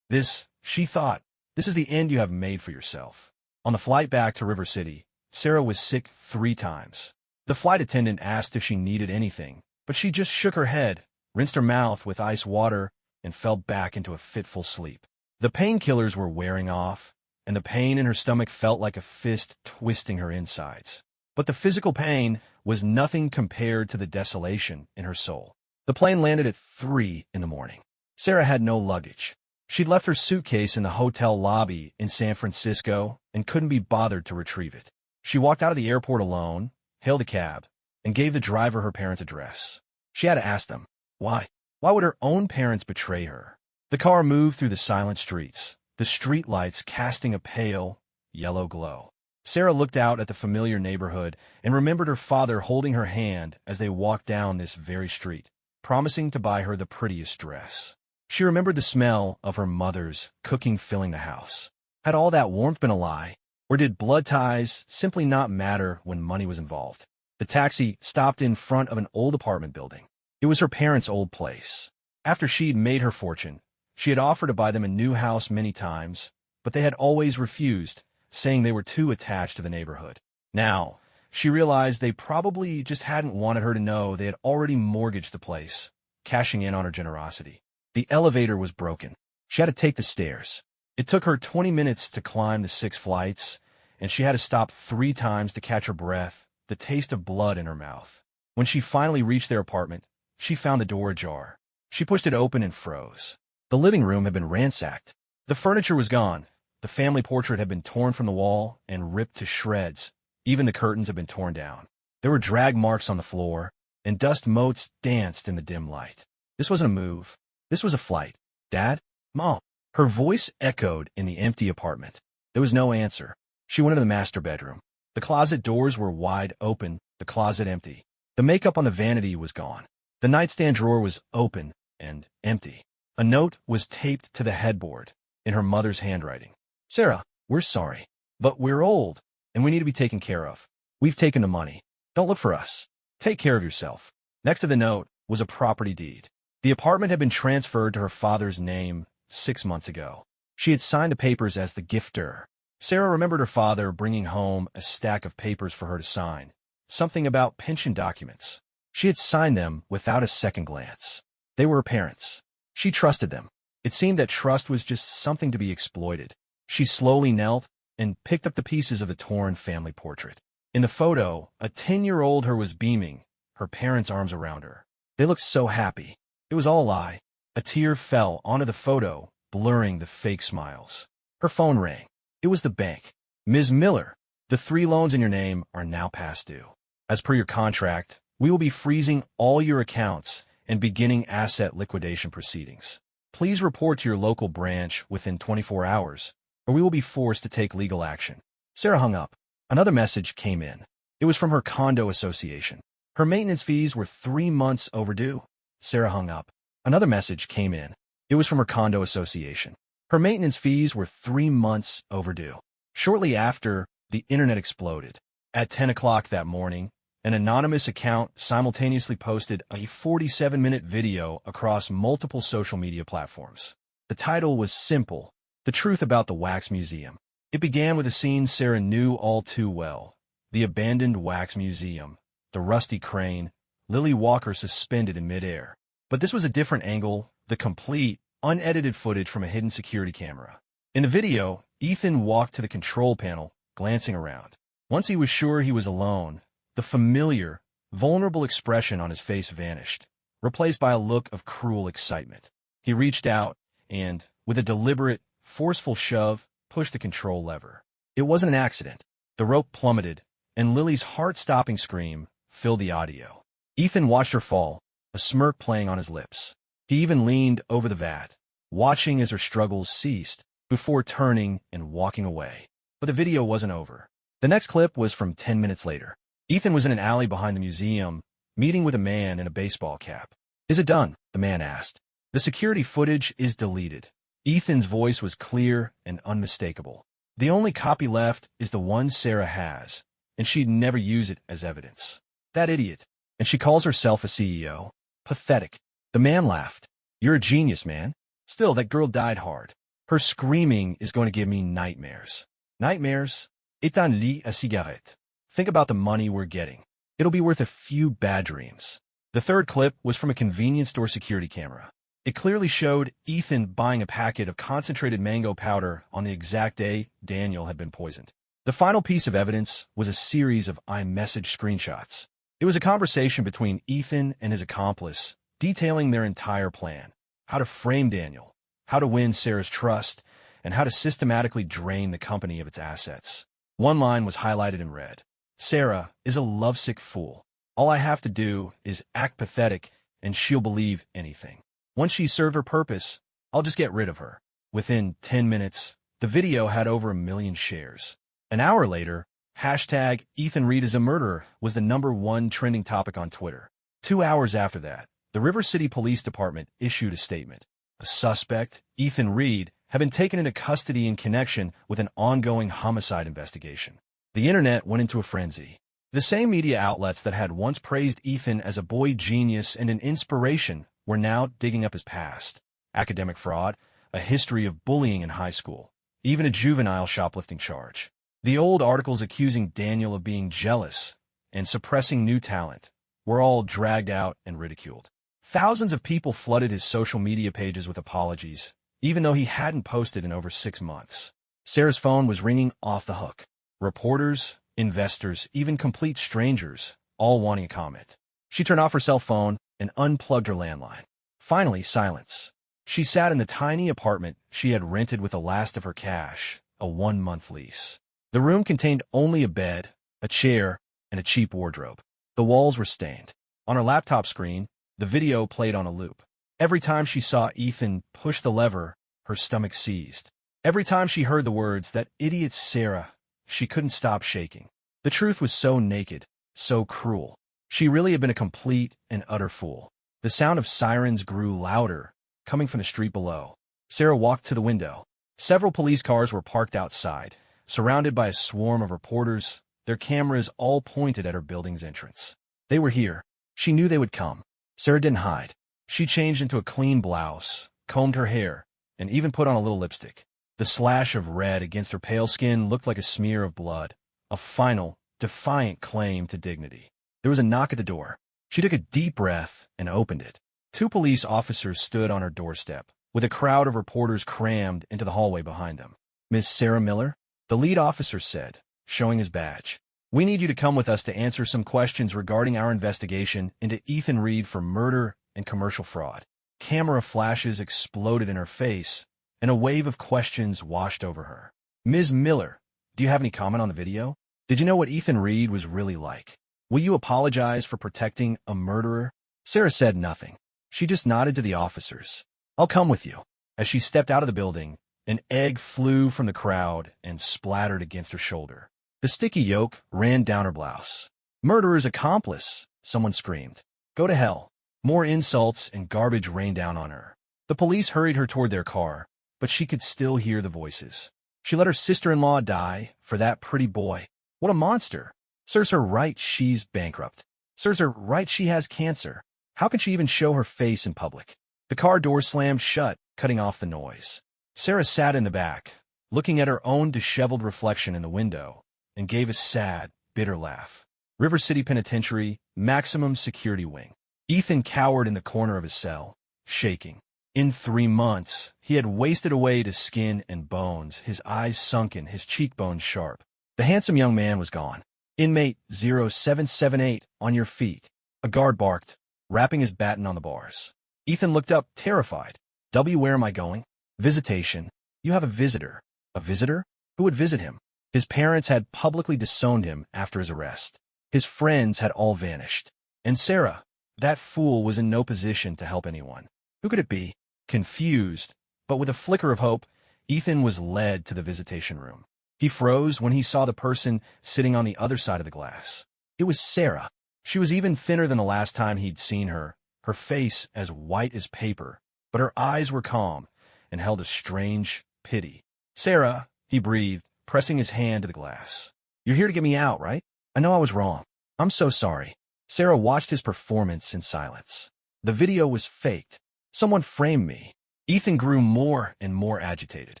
She thought, this is the end you have made for yourself. On the flight back to River City, Sarah was sick 3 times. The flight attendant asked if she needed anything, but she just shook her head, rinsed her mouth with ice water, and fell back into a fitful sleep. The painkillers were wearing off, and the pain in her stomach felt like a fist twisting her insides. But the physical pain was nothing compared to the desolation in her soul. The plane landed at 3 in the morning. Sarah had no luggage. She'd left her suitcase in the hotel lobby in San Francisco and couldn't be bothered to retrieve it. She walked out of the airport alone, hailed a cab, and gave the driver her parents' address. She had to ask them, why? Why would her own parents betray her? The car moved through the silent streets, the streetlights casting a pale, yellow glow. Sarah looked out at the familiar neighborhood and remembered her father holding her hand as they walked down this very street, promising to buy her the prettiest dress. She remembered the smell of her mother's cooking filling the house. Had all that warmth been a lie? Or did blood ties simply not matter when money was involved? The taxi stopped in front of an old apartment building. It was her parents' old place. After she'd made her fortune, she had offered to buy them a new house many times, but they had always refused, saying they were too attached to the neighborhood. Now, she realized they probably just hadn't wanted her to know they had already mortgaged the place, cashing in on her generosity. The elevator was broken. She had to take the stairs. It took her 20 minutes to climb the 6 flights, and she had to stop 3 times to catch her breath, the taste of blood in her mouth. When she finally reached their apartment, she found the door ajar. She pushed it open and froze. The living room had been ransacked. The furniture was gone. The family portrait had been torn from the wall and ripped to shreds. Even the curtains had been torn down. There were drag marks on the floor, and dust motes danced in the dim light. This wasn't a move. This was a flight. "Dad? Mom?" Her voice echoed in the empty apartment. There was no answer. She went into the master bedroom. The closet doors were wide open, the closet empty. The makeup on the vanity was gone. The nightstand drawer was open and empty. A note was taped to the headboard in her mother's handwriting. "Sarah, we're sorry, but we're old, and we need to be taken care of. We've taken the money. Don't look for us. Take care of yourself." Next to the note was a property deed. The apartment had been transferred to her father's name 6 months ago. She had signed the papers as the gifter. Sarah remembered her father bringing home a stack of papers for her to sign, something about pension documents. She had signed them without a second glance. They were her parents. She trusted them. It seemed that trust was just something to be exploited. She slowly knelt and picked up the pieces of the torn family portrait. In the photo, a 10-year-old her was beaming, her parents' arms around her. They looked so happy. It was all a lie. A tear fell onto the photo, blurring the fake smiles. Her phone rang. It was the bank. "Ms. Miller, the 3 loans in your name are now past due. As per your contract, we will be freezing all your accounts and beginning asset liquidation proceedings. Please report to your local branch within 24 hours, or we will be forced to take legal action." Sarah hung up. Another message came in. It was from her condo association. Her maintenance fees were 3 months overdue. Sarah hung up. Another message came in. It was from her condo association. Her maintenance fees were 3 months overdue. Shortly after, the internet exploded. At 10 o'clock that morning, an anonymous account simultaneously posted a 47-minute video across multiple social media platforms. The title was simple: "The Truth About the Wax Museum." It began with a scene Sarah knew all too well: the abandoned wax museum, the rusty crane, Lily Walker suspended in midair. But this was a different angle, the complete, unedited footage from a hidden security camera. In the video, Ethan walked to the control panel, glancing around. Once he was sure he was alone, the familiar, vulnerable expression on his face vanished, replaced by a look of cruel excitement. He reached out and, with a deliberate, forceful shove, pushed the control lever. It wasn't an accident. The rope plummeted, and Lily's heart-stopping scream filled the audio. Ethan watched her fall, a smirk playing on his lips. He even leaned over the vat, watching as her struggles ceased, before turning and walking away. But the video wasn't over. The next clip was from 10 minutes later. Ethan was in an alley behind the museum, meeting with a man in a baseball cap. "Is it done?" the man asked. "The security footage is deleted." Ethan's voice was clear and unmistakable. "The only copy left is the one Sarah has, and she'd never use it as evidence." "That idiot. And she calls herself a CEO. Pathetic." The man laughed. "You're a genius, man. Still, that girl died hard. Her screaming is going to give me nightmares." "Nightmares? Éteins lit a cigarette. Think about the money we're getting. It'll be worth a few bad dreams." The third clip was from a convenience store security camera. It clearly showed Ethan buying a packet of concentrated mango powder on the exact day Daniel had been poisoned. The final piece of evidence was a series of iMessage screenshots. It was a conversation between Ethan and his accomplice, detailing their entire plan: how to frame Daniel, how to win Sarah's trust, and how to systematically drain the company of its assets. One line was highlighted in red: "Sarah is a lovesick fool. All I have to do is act pathetic, and she'll believe anything. Once she's served her purpose, I'll just get rid of her." Within 10 minutes, the video had over 1 million shares. An hour later, hashtag Ethan Reed is a murderer was the #1 trending topic on Twitter. 2 hours after that, the River City Police Department issued a statement. The suspect, Ethan Reed, had been taken into custody in connection with an ongoing homicide investigation. The internet went into a frenzy. The same media outlets that had once praised Ethan as a boy genius and an inspiration were now digging up his past: academic fraud, a history of bullying in high school, even a juvenile shoplifting charge. The old articles accusing Daniel of being jealous and suppressing new talent were all dragged out and ridiculed. Thousands of people flooded his social media pages with apologies, even though he hadn't posted in over 6 months. Sarah's phone was ringing off the hook. Reporters, investors, even complete strangers, all wanting a comment. She turned off her cell phone and unplugged her landline. Finally, silence. She sat in the tiny apartment she had rented with the last of her cash, a 1-month lease. The room contained only a bed, a chair, and a cheap wardrobe. The walls were stained. On her laptop screen, the video played on a loop. Every time she saw Ethan push the lever, her stomach seized. Every time she heard the words, "that idiot Sarah," she couldn't stop shaking. The truth was so naked, so cruel. She really had been a complete and utter fool. The sound of sirens grew louder, coming from the street below. Sarah walked to the window. Several police cars were parked outside, surrounded by a swarm of reporters, their cameras all pointed at her building's entrance. They were here. She knew they would come. Sarah didn't hide. She changed into a clean blouse, combed her hair, and even put on a little lipstick. The slash of red against her pale skin looked like a smear of blood, a final, defiant claim to dignity. There was a knock at the door. She took a deep breath and opened it. 2 police officers stood on her doorstep, with a crowd of reporters crammed into the hallway behind them. "Miss Sarah Miller?" the lead officer said, showing his badge. "We need you to come with us to answer some questions regarding our investigation into Ethan Reed for murder and commercial fraud." Camera flashes exploded in her face, and a wave of questions washed over her. "Ms. Miller, do you have any comment on the video? Did you know what Ethan Reed was really like? Will you apologize for protecting a murderer?" Sarah said nothing. She just nodded to the officers. "I'll come with you." As she stepped out of the building, an egg flew from the crowd and splattered against her shoulder. The sticky yolk ran down her blouse. "Murderer's accomplice," someone screamed. "Go to hell." More insults and garbage rained down on her. The police hurried her toward their car, but she could still hear the voices. She let her sister-in-law die for that pretty boy. What a monster. Serves her right she's bankrupt. Serves her right she has cancer. How can she even show her face in public? The car door slammed shut, cutting off the noise. Sarah sat in the back, looking at her own disheveled reflection in the window, and gave a sad, bitter laugh. River City Penitentiary, maximum security wing. Ethan cowered in the corner of his cell, shaking. In 3 months, he had wasted away to skin and bones, his eyes sunken, his cheekbones sharp. The handsome young man was gone. Inmate 0778, on your feet. A guard barked, rapping his baton on the bars. Ethan looked up, terrified. Where am I going? Visitation. You have a visitor. A visitor? Who would visit him? His parents had publicly disowned him after his arrest. His friends had all vanished. And Sarah, that fool, was in no position to help anyone. Who could it be? Confused, but with a flicker of hope, Ethan was led to the visitation room. He froze when he saw the person sitting on the other side of the glass. It was Sarah. She was even thinner than the last time he'd seen her, her face as white as paper, but her eyes were calm and held a strange pity. Sarah, he breathed, pressing his hand to the glass. You're here to get me out, right? I know I was wrong. I'm so sorry. Sarah watched his performance in silence. The video was faked. Someone framed me. Ethan grew more and more agitated.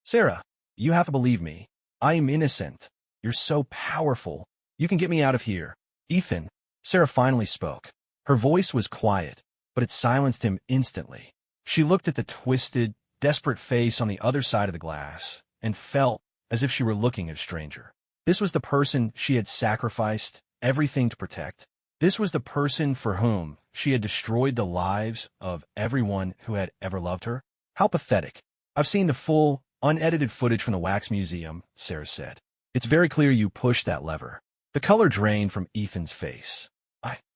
Sarah, you have to believe me. I am innocent. You're so powerful. You can get me out of here. Ethan, Sarah finally spoke. Her voice was quiet, but it silenced him instantly. She looked at the twisted, desperate face on the other side of the glass and felt as if she were looking at a stranger. This was the person she had sacrificed everything to protect. This was the person for whom she had destroyed the lives of everyone who had ever loved her. How pathetic. I've seen the full, unedited footage from the Wax Museum, Sarah said. It's very clear you pushed that lever. The color drained from Ethan's face.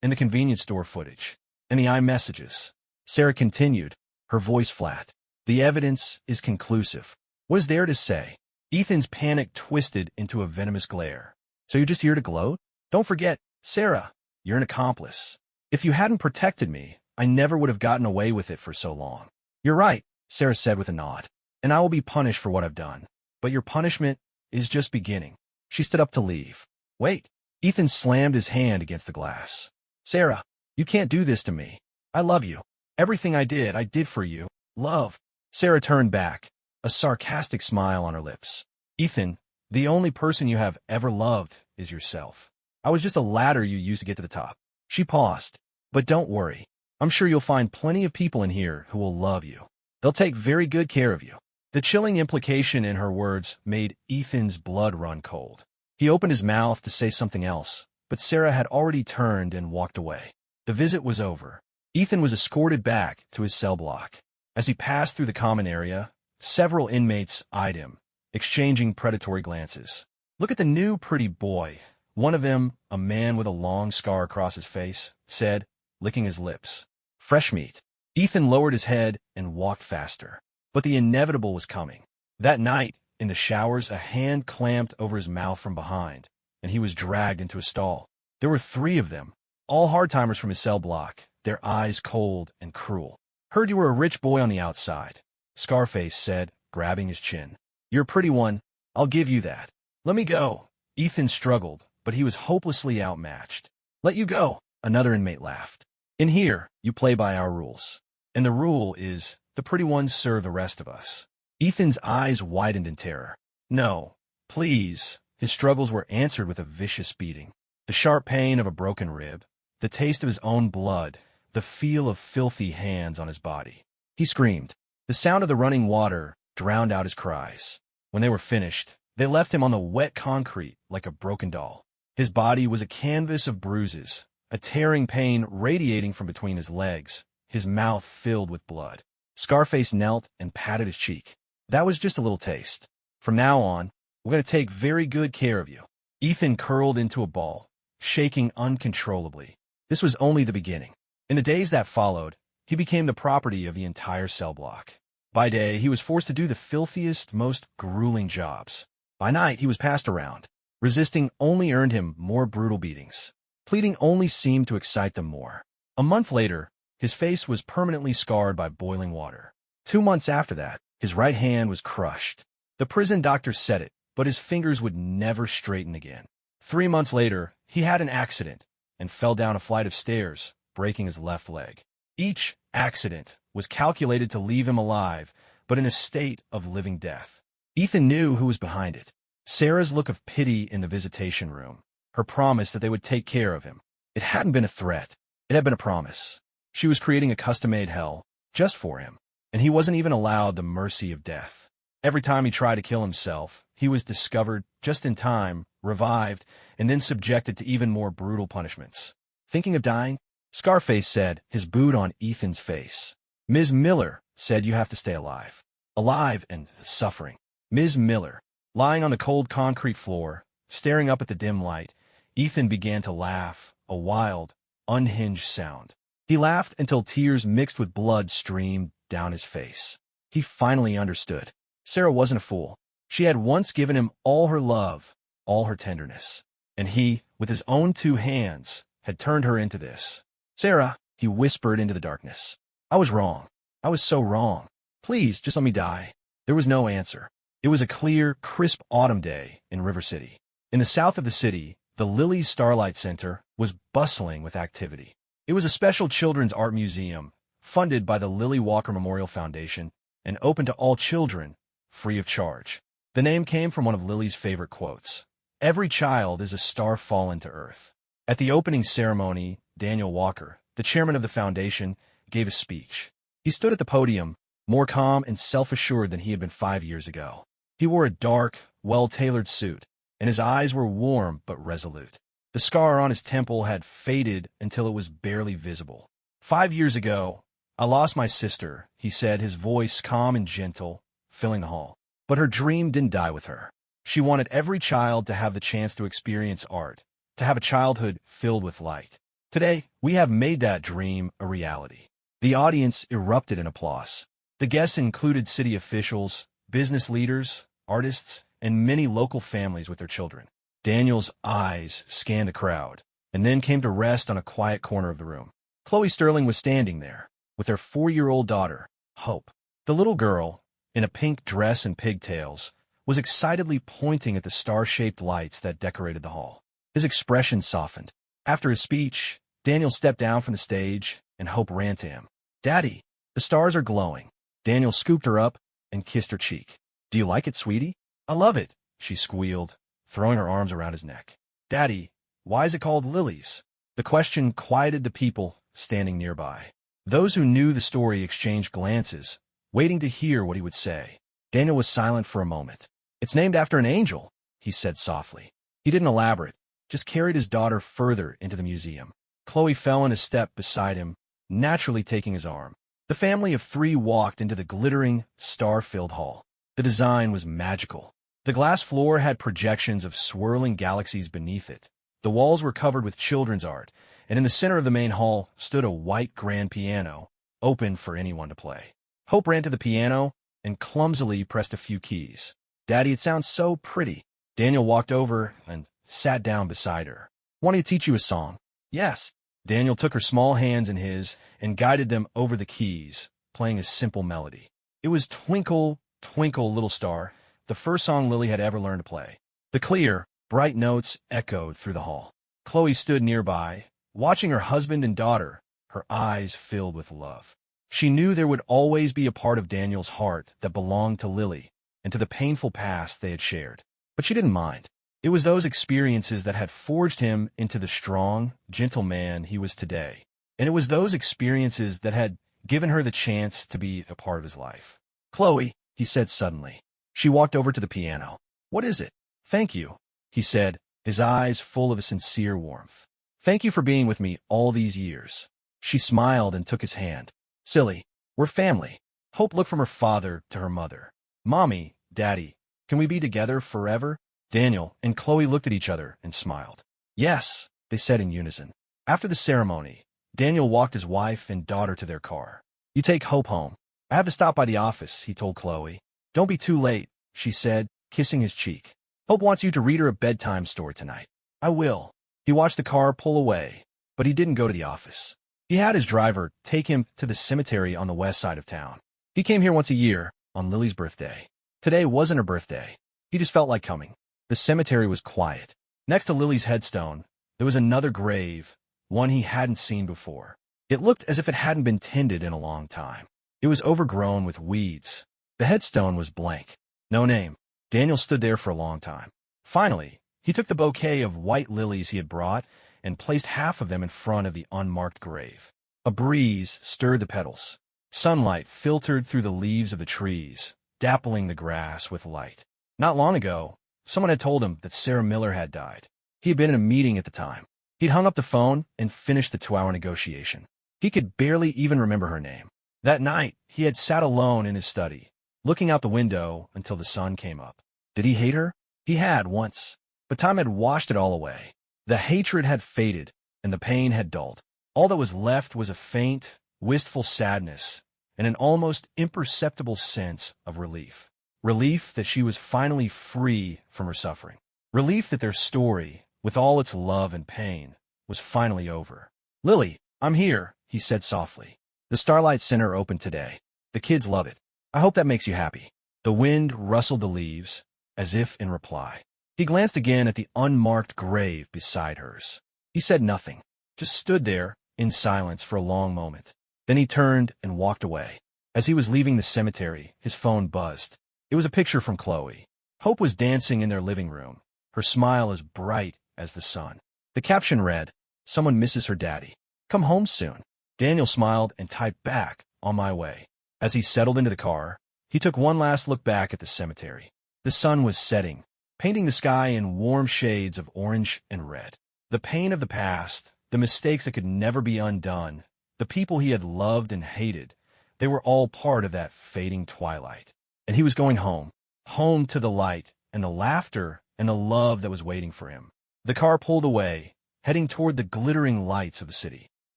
And the convenience store footage. And the iMessages. Sarah continued, her voice flat. The evidence is conclusive. What is there to say? Ethan's panic twisted into a venomous glare. So you're just here to gloat? Don't forget, Sarah, you're an accomplice. If you hadn't protected me, I never would have gotten away with it for so long. You're right, Sarah said with a nod. And I will be punished for what I've done. But your punishment is just beginning. She stood up to leave. Wait. Ethan slammed his hand against the glass. Sarah, you can't do this to me. I love you. Everything I did for you. Love. Sarah turned back, a sarcastic smile on her lips. Ethan, the only person you have ever loved is yourself. I was just a ladder you used to get to the top. She paused. But don't worry. I'm sure you'll find plenty of people in here who will love you. They'll take very good care of you. The chilling implication in her words made Ethan's blood run cold. He opened his mouth to say something else, but Sarah had already turned and walked away. The visit was over. Ethan was escorted back to his cell block. As he passed through the common area, several inmates eyed him, exchanging predatory glances. Look at the new pretty boy. One of them, a man with a long scar across his face, said, licking his lips. Fresh meat. Ethan lowered his head and walked faster. But the inevitable was coming. That night, in the showers, a hand clamped over his mouth from behind, and he was dragged into a stall. There were 3 of them, all hard-timers from his cell block, their eyes cold and cruel. Heard you were a rich boy on the outside, Scarface said, grabbing his chin. You're a pretty one, I'll give you that. Let me go. Ethan struggled, but he was hopelessly outmatched. Let you go, another inmate laughed. In here, you play by our rules. And the rule is, the pretty ones serve the rest of us. Ethan's eyes widened in terror. No, please. His struggles were answered with a vicious beating. The sharp pain of a broken rib, the taste of his own blood, the feel of filthy hands on his body. He screamed. The sound of the running water drowned out his cries. When they were finished, they left him on the wet concrete like a broken doll. His body was a canvas of bruises, a tearing pain radiating from between his legs, his mouth filled with blood. Scarface knelt and patted his cheek. That was just a little taste. From now on, we're going to take very good care of you. Ethan curled into a ball, shaking uncontrollably. This was only the beginning. In the days that followed, he became the property of the entire cell block. By day, he was forced to do the filthiest, most grueling jobs. By night, he was passed around. Resisting only earned him more brutal beatings. Pleading only seemed to excite them more. A month later, his face was permanently scarred by boiling water. 2 months after that, his right hand was crushed. The prison doctor said it, but his fingers would never straighten again. 3 months later, he had an accident and fell down a flight of stairs, breaking his left leg. Each accident was calculated to leave him alive, but in a state of living death. Ethan knew who was behind it. Sarah's look of pity in the visitation room, her promise that they would take care of him. It hadn't been a threat. It had been a promise. She was creating a custom-made hell just for him, and he wasn't even allowed the mercy of death. Every time he tried to kill himself, he was discovered just in time, revived, and then subjected to even more brutal punishments. Thinking of dying? Scarface said, his boot on Ethan's face. Ms. Miller said you have to stay alive. Alive and suffering. Ms. Miller, lying on the cold concrete floor, staring up at the dim light, Ethan began to laugh, a wild, unhinged sound. He laughed until tears mixed with blood streamed down his face. He finally understood. Sarah wasn't a fool. She had once given him all her love, all her tenderness. And he, with his own 2 hands, had turned her into this. Sarah, he whispered into the darkness. I was wrong. I was so wrong. Please, just let me die. There was no answer. It was a clear, crisp autumn day in River City. In the south of the city, the Lily's Starlight Center was bustling with activity. It was a special children's art museum, funded by the Lily Walker Memorial Foundation, and open to all children, free of charge. The name came from one of Lily's favorite quotes. Every child is a star fallen to earth. At the opening ceremony, Daniel Walker, the chairman of the foundation, gave a speech. He stood at the podium, more calm and self-assured than he had been 5 years ago. He wore a dark, well-tailored suit, and his eyes were warm but resolute. The scar on his temple had faded until it was barely visible. 5 years ago, I lost my sister, he said, his voice calm and gentle, filling the hall. But her dream didn't die with her. She wanted every child to have the chance to experience art, to have a childhood filled with light. Today, we have made that dream a reality. The audience erupted in applause. The guests included city officials, business leaders, artists, and many local families with their children. Daniel's eyes scanned the crowd, and then came to rest on a quiet corner of the room. Chloe Sterling was standing there, with her 4-year-old daughter, Hope. The little girl, in a pink dress and pigtails, was excitedly pointing at the star-shaped lights that decorated the hall. His expression softened. After his speech, Daniel stepped down from the stage, and Hope ran to him. Daddy, the stars are glowing. Daniel scooped her up and kissed her cheek. Do you like it, sweetie? I love it, she squealed, throwing her arms around his neck. Daddy, why is it called Lilies? The question quieted the people standing nearby. Those who knew the story exchanged glances, waiting to hear what he would say. Daniel was silent for a moment. It's named after an angel, he said softly. He didn't elaborate, just carried his daughter further into the museum. Chloe fell in a step beside him, naturally taking his arm. The family of 3 walked into the glittering, star-filled hall. The design was magical. The glass floor had projections of swirling galaxies beneath it. The walls were covered with children's art, and in the center of the main hall stood a white grand piano, open for anyone to play. Hope ran to the piano and clumsily pressed a few keys. Daddy, it sounds so pretty. Daniel walked over and sat down beside her. Want me to teach you a song? Yes. Daniel took her small hands in his and guided them over the keys, playing a simple melody. It was Twinkle, Twinkle, Little Star, the first song Lily had ever learned to play. The clear, bright notes echoed through the hall. Chloe stood nearby, watching her husband and daughter, her eyes filled with love. She knew there would always be a part of Daniel's heart that belonged to Lily and to the painful past they had shared. But she didn't mind. It was those experiences that had forged him into the strong, gentle man he was today. And it was those experiences that had given her the chance to be a part of his life. Chloe, he said suddenly. She walked over to the piano. What is it? Thank you, he said, his eyes full of a sincere warmth. Thank you for being with me all these years. She smiled and took his hand. Silly, we're family. Hope looked from her father to her mother. Mommy, Daddy, can we be together forever? Daniel and Chloe looked at each other and smiled. Yes, they said in unison. After the ceremony, Daniel walked his wife and daughter to their car. You take Hope home. I have to stop by the office, he told Chloe. Don't be too late, she said, kissing his cheek. Hope wants you to read her a bedtime story tonight. I will. He watched the car pull away, but he didn't go to the office. He had his driver take him to the cemetery on the west side of town. He came here once a year, on Lily's birthday. Today wasn't her birthday. He just felt like coming. The cemetery was quiet. Next to Lily's headstone, there was another grave, one he hadn't seen before. It looked as if it hadn't been tended in a long time. It was overgrown with weeds. The headstone was blank. No name. Daniel stood there for a long time. Finally, he took the bouquet of white lilies he had brought and placed half of them in front of the unmarked grave. A breeze stirred the petals. Sunlight filtered through the leaves of the trees, dappling the grass with light. Not long ago, someone had told him that Sarah Miller had died. He had been in a meeting at the time. He'd hung up the phone and finished the 2-hour negotiation. He could barely even remember her name. That night, he had sat alone in his study, looking out the window until the sun came up. Did he hate her? He had once, but time had washed it all away. The hatred had faded, and the pain had dulled. All that was left was a faint, wistful sadness and an almost imperceptible sense of relief. Relief that she was finally free from her suffering. Relief that their story, with all its love and pain, was finally over. "Lily, I'm here," he said softly. "The Starlight Center opened today. The kids love it. I hope that makes you happy." The wind rustled the leaves, as if in reply. He glanced again at the unmarked grave beside hers. He said nothing, just stood there in silence for a long moment. Then he turned and walked away. As he was leaving the cemetery, his phone buzzed. It was a picture from Chloe. Hope was dancing in their living room, her smile as bright as the sun. The caption read, "Someone misses her daddy. Come home soon." Daniel smiled and typed back, "On my way." As he settled into the car, he took one last look back at the cemetery. The sun was setting, painting the sky in warm shades of orange and red. The pain of the past, the mistakes that could never be undone, the people he had loved and hated, they were all part of that fading twilight. And he was going home, home to the light and the laughter and the love that was waiting for him. The car pulled away, heading toward the glittering lights of the city.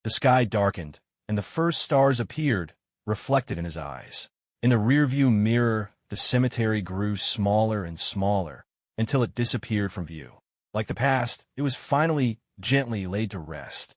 The sky darkened, and the first stars appeared, reflected in his eyes. In the rearview mirror, the cemetery grew smaller and smaller until it disappeared from view. Like the past, it was finally gently laid to rest.